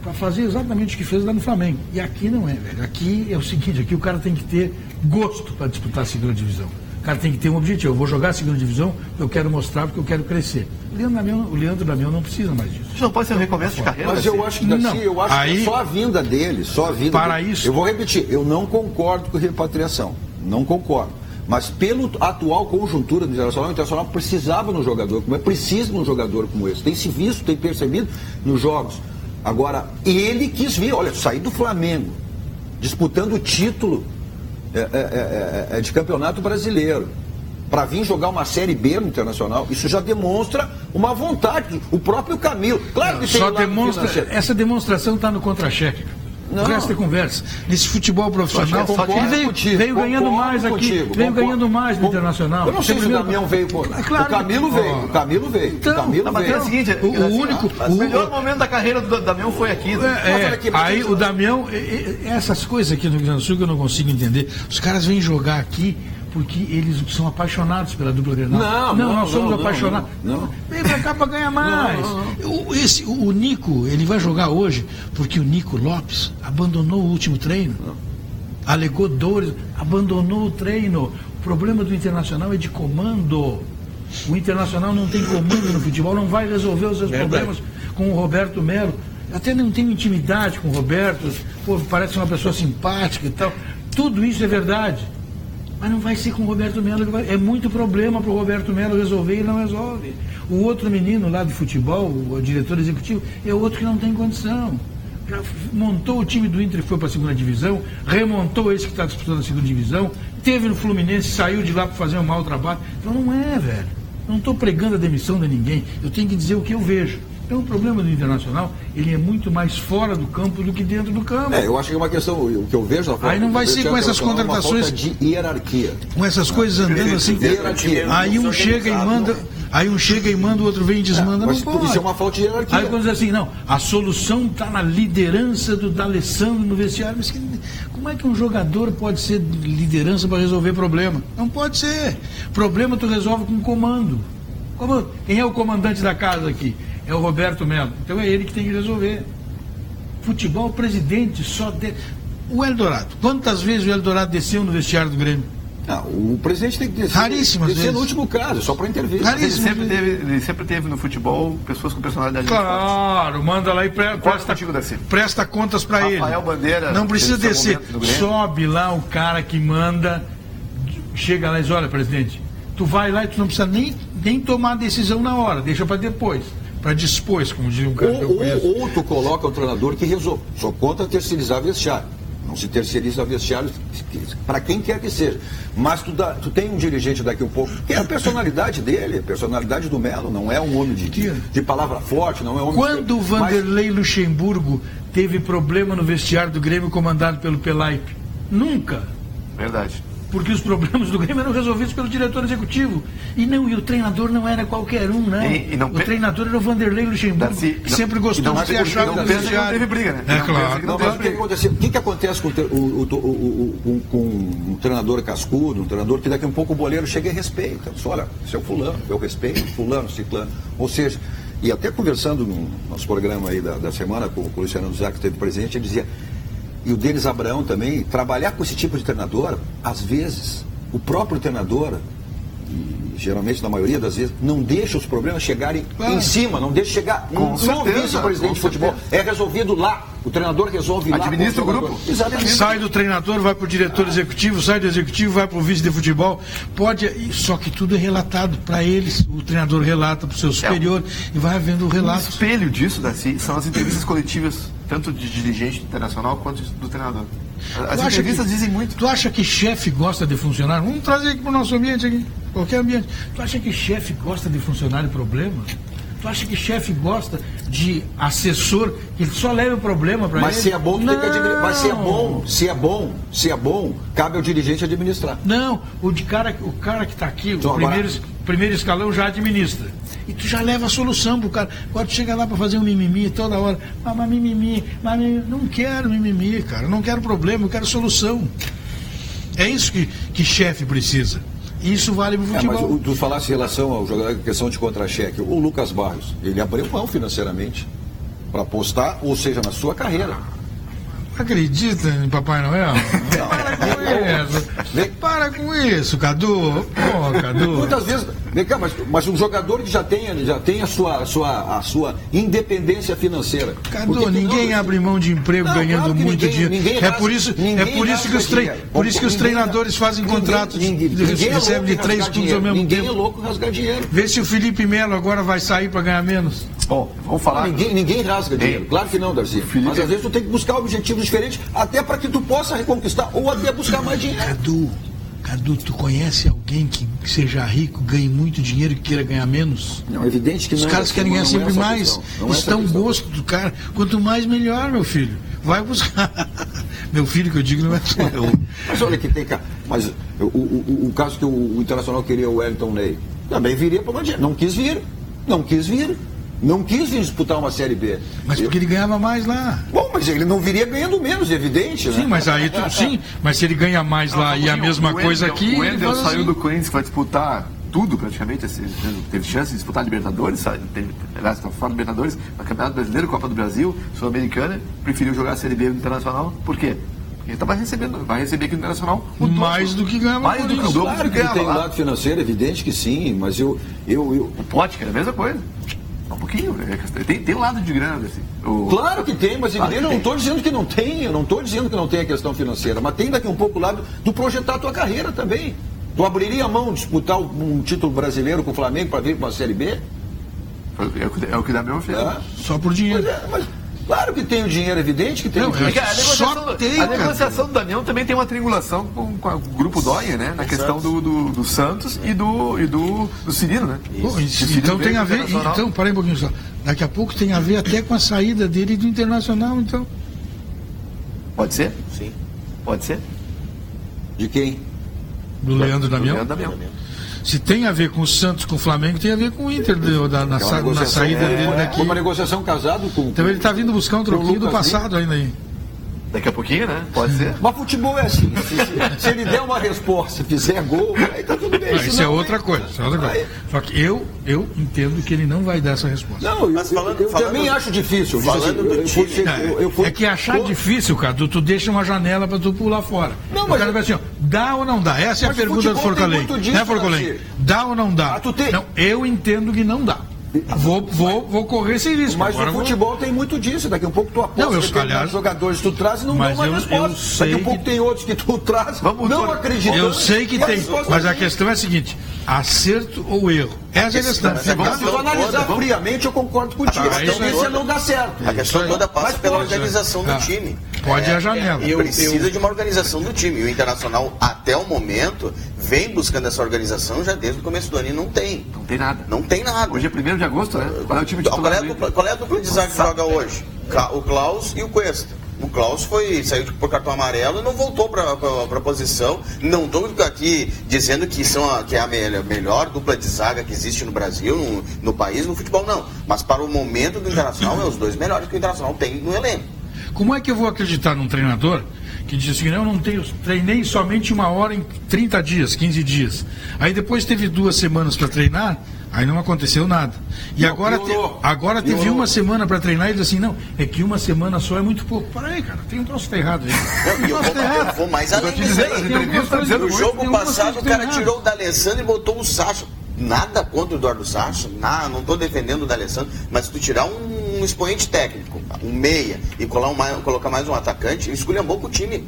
para fazer exatamente o que fez lá no Flamengo. E aqui não é, velho. Aqui é o seguinte, aqui o cara tem que ter gosto para disputar a segunda divisão. O cara tem que ter um objetivo. Eu vou jogar a segunda divisão, eu quero mostrar porque eu quero crescer. O Leandro Damião não precisa mais disso. Isso não pode ser um recomeço de carreira. Mas eu acho que que só a vinda dele, isso. Eu vou repetir, eu não concordo com a repatriação. Não concordo. Mas pela atual conjuntura do Internacional, o Internacional precisava de um jogador como precisa de um jogador como esse. Tem se visto, tem percebido nos jogos. Agora, ele quis vir, olha, sair do Flamengo, disputando o título de campeonato brasileiro, para vir jogar uma Série B no Internacional, isso já demonstra uma vontade. O próprio Camilo, claro que tem só demonstra, essa demonstração está no contra-cheque. O resto é conversa. Nesse futebol profissional, ele veio ganhando mais aqui, veio ganhando mais no Internacional. Eu não sei se o Damião veio. Claro, o Camilo veio. Então, mas é o seguinte, o melhor momento da carreira do Damião foi aqui. Aí o Damião, essas coisas aqui no Rio Grande do Sul que eu não consigo entender. Os caras vêm jogar aqui porque eles são apaixonados pela dupla Grenal. Nós somos apaixonados. Vem pra cá pra ganhar mais. O Nico, ele vai jogar hoje porque o Nico Lopes abandonou o último treino. Alegou dores, abandonou o treino. O problema do Internacional é de comando. O Internacional não tem comando no futebol, não vai resolver os seus problemas com o Roberto Melo. Até não tenho intimidade com o Roberto, parece uma pessoa simpática e tal. Tudo isso é verdade. Mas não vai ser com o Roberto Melo. É muito problema para o Roberto Melo resolver e ele não resolve. O outro menino lá de futebol, o diretor executivo, é outro que não tem condição. Já montou o time do Inter e foi para a segunda divisão, remontou esse que está disputando a segunda divisão, teve no Fluminense, saiu de lá para fazer um mau trabalho. Então não é, velho. Não estou pregando a demissão de ninguém. Eu tenho que dizer o que eu vejo. Então o problema do Internacional, ele é muito mais fora do campo do que dentro do campo. Eu acho que é uma questão, o que eu vejo na forma. Aí não vai ser com essas contratações de hierarquia. Com essas coisas andando assim. Aí um chega e manda, o outro vem e desmanda. Mas isso é uma falta de hierarquia. Aí quando diz assim, não, a solução está na liderança do D'Alessandro no vestiário. Mas como é que um jogador pode ser liderança para resolver problema? Não pode ser. Problema tu resolve com comando. Quem é o comandante da casa aqui? É o Roberto Melo. Então é ele que tem que resolver. Futebol, presidente, o Eldorado. Quantas vezes o Eldorado desceu no vestiário do Grêmio? O presidente tem que descer. Raríssimas vezes. No último caso, só para intervir. Ele sempre teve no futebol pessoas com personalidade claro, manda lá e presta contas para ele. Rafael Bandeira. Não precisa descer. Sobe lá o cara que manda, chega lá e diz, olha, presidente, tu vai lá e tu não precisa nem tomar a decisão na hora, deixa para depois. Para dispor, como dizia um cara que eu conheço. Ou tu coloca o treinador que resolve. Só conta terceirizar vestiário. Não se terceiriza vestiário para quem quer que seja. Mas tu tem um dirigente daqui um pouco, que é a personalidade dele, a personalidade do Melo. Não é um homem de palavra forte, não é um homem... Quando o Vanderlei Luxemburgo teve problema no vestiário do Grêmio comandado pelo Pelaipe? Nunca. Verdade. Porque os problemas do Grêmio eram resolvidos pelo diretor executivo. E o treinador não era qualquer um, não. O treinador era o Vanderlei Luxemburgo, que sempre gostou de ser achado no vestiário. Não teve briga, né? É claro. O que acontece com um treinador cascudo, um treinador que daqui a um pouco o boleiro chega e respeita. Só, olha, seu fulano, eu respeito, fulano, ciclano. Ou seja, e até conversando no nosso programa aí da semana com o Luciano Zé, que esteve presente, ele dizia... E o Denis Abraão também, trabalhar com esse tipo de treinador, às vezes, o próprio treinador geralmente na maioria das vezes, não deixa os problemas chegarem em cima, não deixa chegar no vice-presidente de futebol. É resolvido lá. O treinador resolve lá. Administra o grupo. Exatamente. Sai do treinador, vai para o diretor executivo, sai do executivo, vai para o vice de futebol. Só que tudo é relatado para eles. O treinador relata para o seu superior e vai havendo o relato. O espelho disso, Darcy, são as entrevistas coletivas, tanto de dirigente internacional quanto do treinador. As entrevistas dizem muito. Tu acha que chefe gosta de funcionário? Vamos trazer aqui para o nosso ambiente aqui, qualquer ambiente. Tu acha que chefe gosta de funcionário problema? Tu acha que chefe gosta de assessor que ele só leva o problema para ele? Mas se é bom, tu tem que administrar. Mas se é bom, cabe ao dirigente administrar. Não, o cara que está aqui, então, o primeiro escalão já administra. E tu já leva a solução pro cara. Agora tu chega lá para fazer um mimimi toda hora. Mas mimimi. Não quero mimimi, cara. Não quero problema, eu quero solução. É isso que chefe precisa. Isso vale pro futebol. Mas tu falasse em relação ao jogador, questão de contra-cheque. O Lucas Barros, ele abriu mão financeiramente para apostar, ou seja, na sua carreira. Acredita em Papai Noel? Para com isso. Para com isso, Cadu. Pô, Cadu. Muitas vezes. Vem cá, mas um jogador que já tem a sua independência financeira. Cadu, ninguém abre mão de emprego ganhando muito dinheiro. É por isso que os treinadores fazem contratos. Recebem de 3 clubes ao mesmo tempo. Ninguém é louco rasgar dinheiro. Vê se o Felipe Melo agora vai sair para ganhar menos. Bom, vamos falar. Ninguém rasga dinheiro. Claro que não, Darcy. Mas às vezes tu tem que buscar objetivos diferentes, até para que tu possa reconquistar ou até buscar mais dinheiro. Cadu, tu conhece alguém que seja rico, ganhe muito dinheiro e queira ganhar menos? Não, é evidente que não. Os caras querem ganhar sempre mais. Isso dá um gosto do cara. Quanto mais, melhor, meu filho. Vai buscar. Meu filho, que eu digo, não é só eu. Mas olha que tem cá. Mas o caso que o Internacional queria o Wellington Ney, também viria para o Mandier. Não quis vir. Não quis vir disputar uma Série B. Mas porque ele ganhava mais lá. Bom, mas ele não viria ganhando menos, evidente, né? Sim, mas aí mas se ele ganha mais lá e a mesma coisa aqui... O Wendel saiu do Corinthians que vai disputar tudo praticamente, teve chance de disputar Libertadores, aliás, está fora Libertadores, mas Campeonato Brasileiro, Copa do Brasil, Sul-Americana, preferiu jogar a Série B no Internacional. Por quê? Porque vai receber aqui no Internacional mais do que ganhava. Mais do que o dobro. Claro que tem lado financeiro, evidente que sim, mas eu... O Pote, que é a mesma coisa. Um pouquinho, tem um lado de grana, assim. Claro que tem, mas eu não estou dizendo que não tem, eu não estou dizendo que não tem a questão financeira, mas tem daqui um pouco o lado do projetar a tua carreira também. Tu abriria a mão de disputar um título brasileiro com o Flamengo para vir para uma Série B? É o que dá meu filho. Só por dinheiro. Mas claro que tem o dinheiro, evidente que tem o dinheiro. A negociação do Damião também tem uma triangulação com o grupo Dóia, né? Na questão do Santos e do Cirino, né? Então tem a ver. Então, parei um pouquinho só. Daqui a pouco tem a ver até com a saída dele do Internacional, então. Pode ser? Sim. Pode ser? De quem? Do Leandro Damião? Leandro Damião. Se tem a ver com o Santos, com o Flamengo, tem a ver com o Inter na saída dele daqui. Uma negociação casado com... Então ele está vindo buscar um troquinho do passado ainda aí. Daqui a pouquinho, né? Pode ser. Mas futebol é assim. Se ele der uma resposta, fizer gol, aí tá tudo bem. Isso é outra coisa. Só que eu entendo que ele não vai dar essa resposta. Não, eu também acho difícil. É que achar difícil, Cadu, tu deixa uma janela para tu pular fora. Não, mas o cara vai assim, ó, dá ou não dá? Essa é a pergunta do Fortaleza. Né, Fortaleza? Dá ou não dá? Não, eu entendo que não dá. Vou correr sem risco. Mas o futebol tem muito disso. Daqui a um pouco tu aposta jogadores que tu traz e não dá uma resposta. Daqui a pouco tem outros que tu traz, não acreditando. Eu sei que tem, mas a questão é a seguinte: acerto ou erro? Essa é a questão. Se tu analisar friamente, eu concordo contigo. A tendência não dá certo. A questão toda passa pela organização do time. Pode a janela. Precisa de uma organização do time. E o Internacional, até o momento, vem buscando essa organização já desde o começo do ano e não tem. Não tem nada. Não tem nada. Hoje é 1º de agosto, né? Qual é o time titular? Qual é a dupla de zaga que joga hoje? O Klaus e o Cuesta. O Klaus saiu por cartão amarelo e não voltou para a posição. Não estou aqui dizendo que é a melhor dupla de zaga que existe no Brasil, no país, no futebol, não. Mas para o momento do Internacional, é os dois melhores que o Internacional tem no elenco. Como é que eu vou acreditar num treinador que dizia assim, não treinei somente 1 hora em 30 dias, 15 dias. Aí depois teve 2 semanas para treinar, aí não aconteceu nada. E não, agora teve 1 semana para treinar e disse assim, não, é que 1 semana só é muito pouco. Para aí, cara, tem um troço que tá errado aí. Eu vou mais além disso aí. No jogo passado o cara tirou o D'Alessandro e botou o Sacha. Nada contra o Eduardo Sacha, não estou defendendo o D'Alessandro, mas se tu tirar um expoente técnico, um meia, e colocar mais um atacante, esculhambou com o time.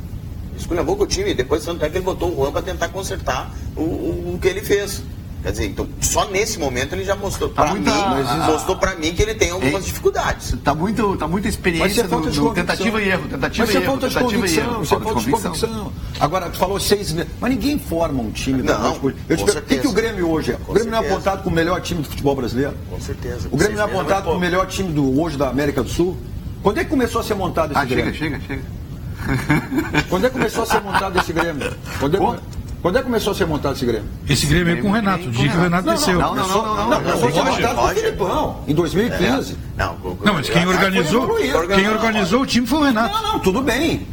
Depois tanto é que ele botou o Juan para tentar consertar o que ele fez. Quer dizer, então, só nesse momento ele já mostrou para mim que ele tem algumas dificuldades. Tá muita experiência no tentativa e erro. Mas é falta de convicção. Agora, tu falou 6 meses, mas ninguém forma um time. O que o Grêmio hoje é? O Grêmio não é apontado como o melhor time do futebol brasileiro? Com certeza. O Grêmio não é apontado como o melhor time hoje da América do Sul? Quando é que começou a ser montado esse Grêmio? Chega. Quando é que começou a ser montado esse Grêmio? Quando é que começou a ser montado esse Grêmio? Esse Grêmio é com o Renato, o dia que o Renato desceu. Não, começou a ser montado com o Filipão, em 2015. Não, mas quem organizou o time foi o Renato. Não, tudo bem.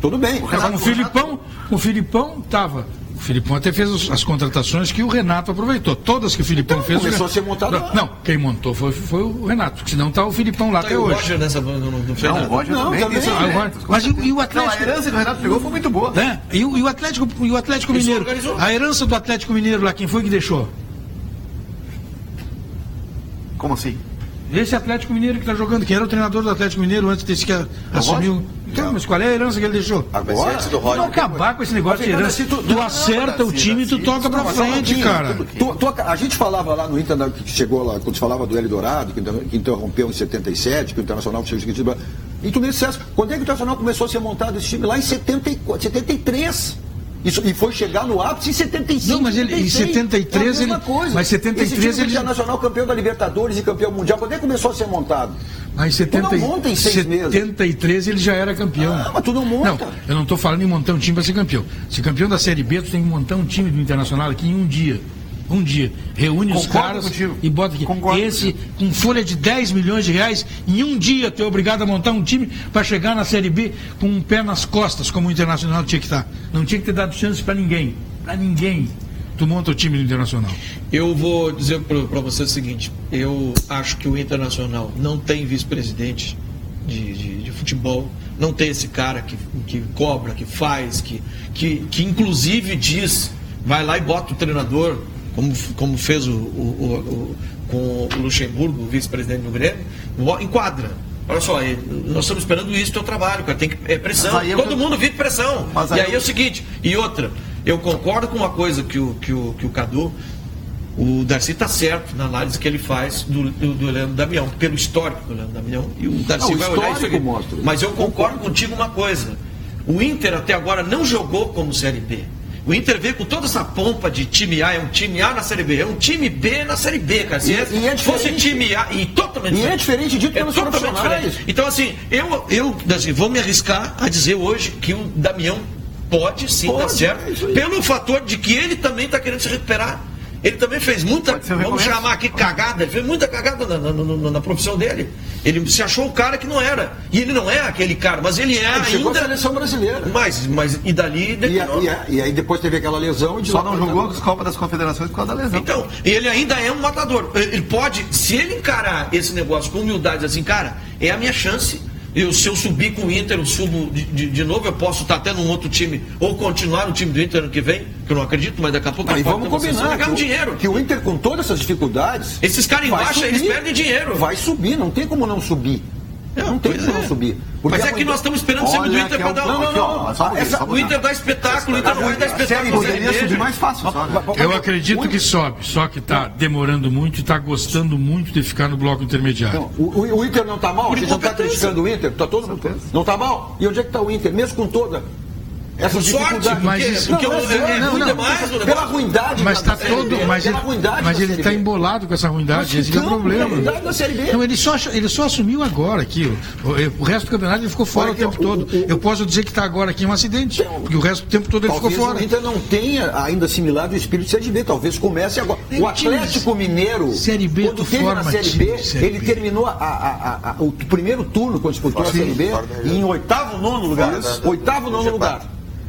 O Filipão estava. O Filipão até fez as contratações que o Renato aproveitou. Todas que o Filipão fez. Começou a ser montado. Não, quem montou foi o Renato, porque senão está o Filipão lá até hoje. O Roger nessa banda não fez nada. O Roger também. Mas e o Atlético? A herança que o Renato pegou foi muito boa. E o Atlético Mineiro? A herança do Atlético Mineiro lá, quem foi que deixou? Como assim? Esse Atlético Mineiro que está jogando, quem era o treinador do Atlético Mineiro antes desse que assumiu. Então, mas qual é a herança que ele deixou? Agora, não acabar com esse negócio de herança. Tu acerta o time e tu toca pra frente, cara. A gente falava lá no Inter, que chegou lá, quando se falava do Hélio Dourado, que interrompeu em 77, que o Internacional chegou. E tu me disseste, quando é que o Internacional começou a ser montado esse time? Lá em 73. E foi chegar no ápice em 75. Não, mas em 73 ele. Mas 73 ele. Internacional campeão da Libertadores e campeão mundial. Quando é que começou a ser montado? Mas em 73 ele já era campeão. Mas tu não monta. Não, eu não estou falando em montar um time para ser campeão. Se campeão da Série B, tu tem que montar um time do Internacional aqui em um dia. Reúne os caras e bota aqui. Esse, com folha de 10 milhões de reais, em um dia tu é obrigado a montar um time para chegar na Série B com um pé nas costas, como o Internacional tinha que estar. Não tinha que ter dado chance para ninguém. Tu monta o time do Internacional. Eu vou dizer para você o seguinte, eu acho que o Internacional não tem vice-presidente de futebol, não tem esse cara que cobra, que faz, que inclusive diz, vai lá e bota o treinador, como fez com o Luxemburgo, o vice-presidente do Grêmio, enquadra. Olha só, nós estamos esperando isso do teu trabalho, cara. Tem que, pressão. Todo mundo vive pressão. E aí é o seguinte, e outra, eu concordo com uma coisa que o Cadu, o Darcy está certo na análise que ele faz do Leandro Damião, pelo histórico do Leandro Damião, e o Darcy vai olhar isso aqui. Mas eu concordo contigo uma coisa, o Inter até agora não jogou como Série B. O Inter veio com toda essa pompa de time A, é um time A na Série B, é um time B na Série B, cara. Se fosse time A, e totalmente diferente. E é diferente de pelos profissionais. Então, assim, eu vou me arriscar a dizer hoje que o Damião pode sim dar certo, pelo fator de que ele também está querendo se recuperar. Ele também fez muita, vamos chamar aqui cagada, ele fez muita cagada na profissão dele. Ele se achou o cara que não era. E ele não é aquele cara, mas ele é ainda. Chegou a seleção brasileira. Mas e dali e aí depois teve aquela lesão e só não jogou as Copas das Confederações por causa da lesão. Então, ele ainda é um matador. Ele pode, se ele encarar esse negócio com humildade, assim, cara, é a minha chance. Se eu subir com o Inter, eu subo de novo, eu posso estar até num outro time, ou continuar no time do Inter ano que vem, que eu não acredito, mas daqui a pouco vamos combinar ganhar dinheiro. Que o Inter, com todas essas dificuldades, esses caras embaixo, eles perdem dinheiro. Vai subir, não tem como não subir. Não tem como não subir. Mas é que nós estamos esperando sempre do Inter para dar o Inter dá espetáculo, o Inter não vai dar espetáculo. Poderia subir mais fácil. Eu acredito que sobe, só que está demorando muito e está gostando muito de ficar no bloco intermediário. O Inter não está mal? A gente não está criticando o Inter? Tá todo mundo. Não está mal? E onde é que está o Inter? Mesmo com toda essa dificuldade, porque é ruim demais. Pela ruindade, mas está todo, mas ele está embolado com essa ruindade, esse é o problema. Então ele só assumiu agora aqui, o resto do campeonato ele ficou fora o tempo todo. Eu posso dizer que está agora aqui um acidente, porque o resto do tempo todo ele ficou fora. Talvez o Inter não tenha ainda assimilado o espírito de Série B, talvez comece agora. O Atlético Mineiro, quando teve na Série B, ele terminou o primeiro turno quando disputou a Série B em oitavo, nono lugar.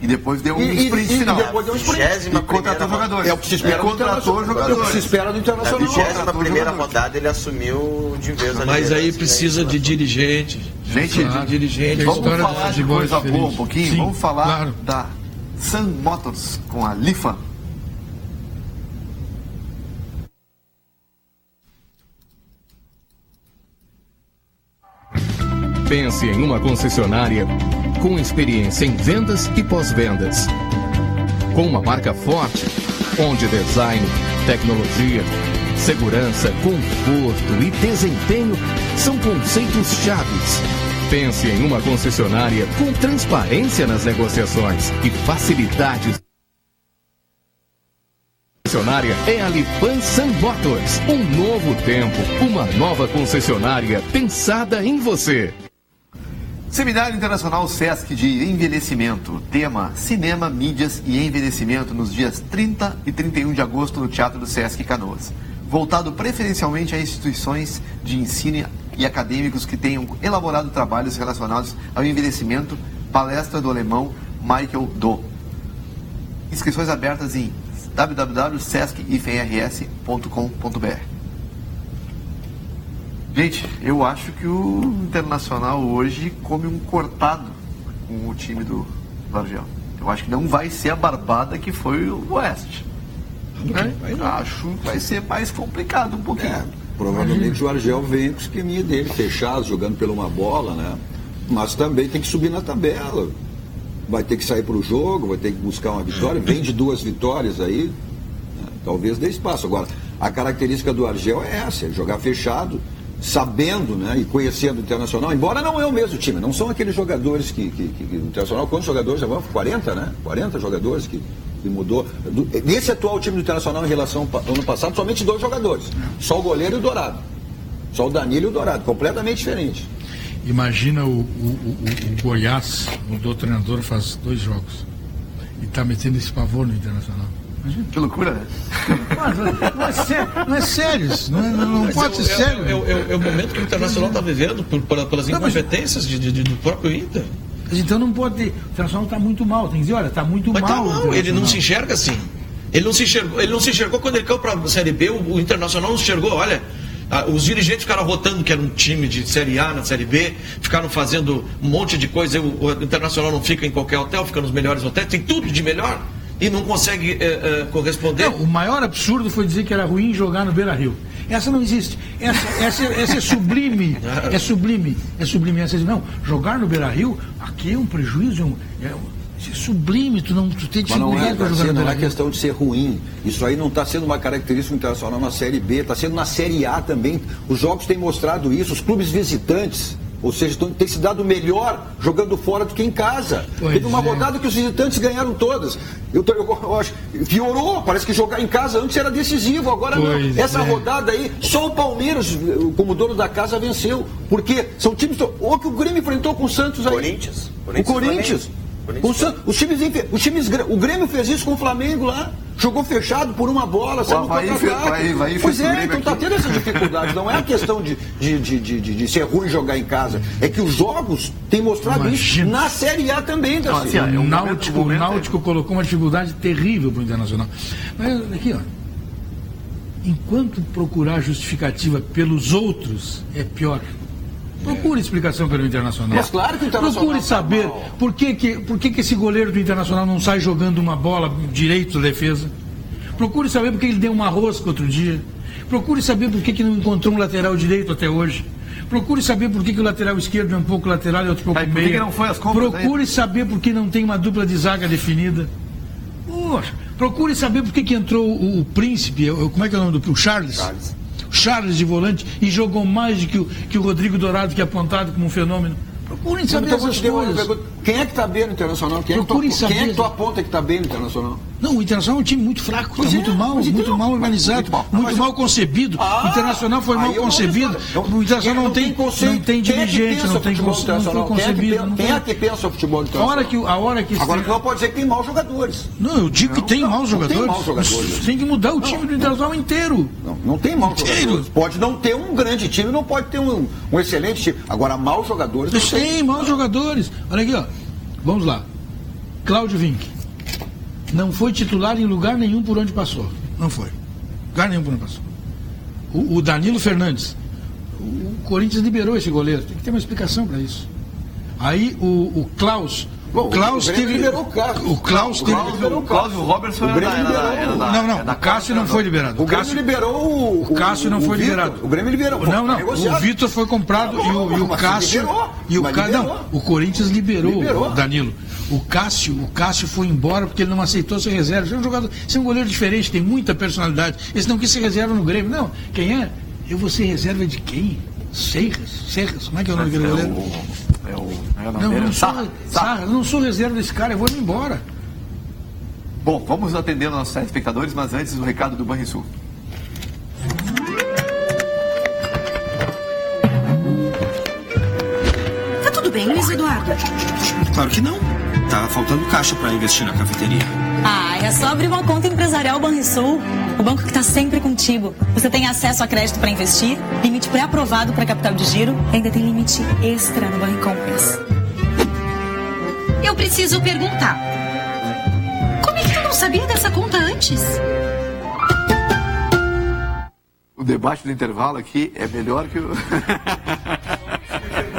E depois deu um sprint final. E depois deu um sprint. E contratou jogadores. É o que se espera do Internacional. É o que se espera do Internacional. Na 21ª rodada ele assumiu de vez a Mas aí precisa de dirigente. Gente, de dirigente. vamos falar de coisa boa um pouquinho? Sim, vamos falar claro. da Sun Motors com a Lifan. Pense em uma concessionária com experiência em vendas e pós-vendas. Com uma marca forte, onde design, tecnologia, segurança, conforto e desempenho são conceitos chaves. Pense em uma concessionária com transparência nas negociações e facilidades. A concessionária é a Lifan Sun Motors. Um novo tempo, uma nova concessionária pensada em você. Seminário Internacional Sesc de Envelhecimento. Tema: Cinema, Mídias e Envelhecimento nos dias 30 e 31 de agosto no Teatro do Sesc Canoas. Voltado preferencialmente a instituições de ensino e acadêmicos que tenham elaborado trabalhos relacionados ao envelhecimento. Palestra do alemão Michael Do. Inscrições abertas em www.sesc-ifrs.com.br. Gente, eu acho que o Internacional hoje come um cortado com o time do Argel. Eu acho que não vai ser a barbada que foi o Oeste. Acho que vai ser mais complicado um pouquinho. Provavelmente o Argel vem com o esqueminha dele, fechado, jogando pela uma bola, né? Mas também tem que subir na tabela. Vai ter que sair para o jogo, vai ter que buscar uma vitória. Vem de 2 vitórias aí, né? Talvez dê espaço. Agora, a característica do Argel é essa, é jogar fechado, sabendo, né, e conhecendo o Internacional, embora não é o mesmo time, não são aqueles jogadores que o Internacional, quantos jogadores já vão? 40, né? 40 jogadores que mudou. Nesse atual time do Internacional em relação ao ano passado, somente 2 jogadores. Só o goleiro e o Dourado. Só o Danilo e o Dourado, completamente diferente. Imagina o Goiás, mudou o treinador faz 2 jogos. E está metendo esse pavor no Internacional. Que loucura, né? Não é sério isso. Não pode ser sério. É o momento que o Internacional está vivendo pelas incompetências do próprio Inter. Mas então não pode ter. O Internacional está muito mal. Tem que dizer, olha, está muito mal. Tá mal. Ele não se enxerga assim. Ele não se enxergou quando ele caiu para a Série B. O Internacional não se enxergou. Olha, os dirigentes ficaram rotando que era um time de Série A na Série B, ficaram fazendo um monte de coisa. O Internacional não fica em qualquer hotel, fica nos melhores hotéis, tem tudo de melhor. E não consegue corresponder. Não, o maior absurdo foi dizer que era ruim jogar no Beira-Rio. Essa não existe. Essa é sublime. É sublime. Essa não, jogar no Beira-Rio, aqui é um prejuízo. É sublime. Tu tem que segurar para jogar no Beira-Rio. Não é questão de ser ruim. Isso aí não está sendo uma característica internacional na Série B, está sendo na Série A também. Os jogos têm mostrado isso. Os clubes visitantes, ou seja, tem se dado melhor jogando fora do que em casa. Teve uma rodada que os visitantes ganharam todas. Eu acho, piorou, parece que jogar em casa antes era decisivo, agora não. Essa rodada aí, só o Palmeiras, como dono da casa, venceu. Porque são times. Ou que o Grêmio enfrentou com o Santos aí. O Corinthians. O Grêmio fez isso com o Flamengo lá. Jogou fechado por uma bola, saiu contra-ataque. Pois é, então está tendo essa dificuldade. Não é a questão de ser ruim jogar em casa. É que os jogos têm mostrado isso na Série A também, Darcy. O Náutico colocou uma dificuldade terrível para o Internacional. Mas aqui, ó. Enquanto procurar justificativa pelos outros, é pior. Procure explicação pelo Internacional. Mas claro que o Internacional procure saber por que esse goleiro do Internacional não sai jogando uma bola direito da defesa. Procure saber por que ele deu uma rosca outro dia. Procure saber por que não encontrou um lateral direito até hoje. Procure saber por que o lateral esquerdo é um pouco lateral e outro pouco meio. Procure saber por que não tem uma dupla de zaga definida. Poxa, procure saber por que entrou o Príncipe, como é que é o nome do Charles de volante e jogou mais do que o Rodrigo Dourado, que é apontado como um fenômeno. Procurem saber essas coisas. Quem é que está bem no Internacional? Quem é que tu aponta que está bem no Internacional? Não, o Internacional é um time muito fraco, está muito mal organizado, muito mal concebido. O Internacional foi mal concebido. O Internacional não tem dirigente, não foi concebido. Quem é que pensa o futebol do Internacional? Agora não pode dizer que tem maus jogadores. Não, eu digo que tem maus jogadores. Tem que mudar o time do Internacional inteiro. Não tem maus jogadores. Pode não ter um grande time, não pode ter um excelente time. Agora, maus jogadores. Tem maus jogadores. Olha aqui, ó. Vamos lá. Cláudio Vinck não foi titular em lugar nenhum por onde passou. Não foi. Lugar nenhum por onde passou. O Danilo Fernandes. O Corinthians liberou esse goleiro. Tem que ter uma explicação para isso. Aí o Klaus. Bom, o Klaus teve. Liberou o Cássio. O Klaus teve. O Klaus e o Robertson Não, o Cássio não foi liberado. O Grêmio liberou o Cássio não foi liberado. O Grêmio liberou. Não. O Vitor foi comprado e o Cássio. O Corinthians liberou o Danilo. O Cássio foi embora porque ele não aceitou ser reserva. Você é um jogador, você é um goleiro diferente, tem muita personalidade. Esse não quis ser reserva no Grêmio. Não, quem é? Eu vou ser reserva de quem? Serras? Como é que é o nome do goleiro? Não sou reserva desse cara, eu vou embora. Bom, vamos atender nossos telespectadores, mas antes o recado do Banrisul. Tá tudo bem, Luiz Eduardo? Claro que não. Tá faltando caixa para investir na cafeteria. É só abrir uma conta empresarial Banrisul. O banco que está sempre contigo. Você tem acesso a crédito para investir, limite pré-aprovado para capital de giro e ainda tem limite extra no Banricompras. Eu preciso perguntar. Como é que tu não sabia dessa conta antes? O debate do intervalo aqui é melhor que o...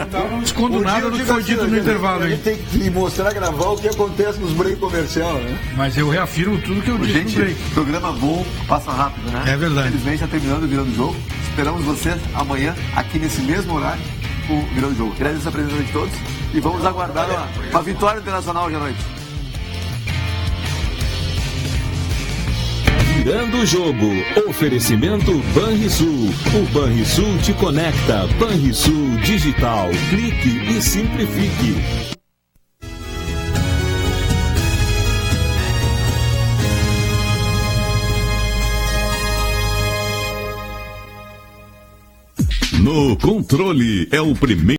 Não escondo nada do que foi dito no intervalo. A gente tem que mostrar, gravar o que acontece nos break comercial, né? Mas eu reafirmo tudo que eu disse no break. Programa bom, passa rápido, né? É verdade. Infelizmente está terminando, virando o jogo. Esperamos vocês amanhã, aqui nesse mesmo horário, com o Virando o Jogo. Agradeço a presença de todos e vamos aguardar uma vitória internacional hoje à noite. Virando o Jogo. Oferecimento Banrisul. O Banrisul te conecta. Banrisul Digital. Clique e simplifique. No Controle é o primeiro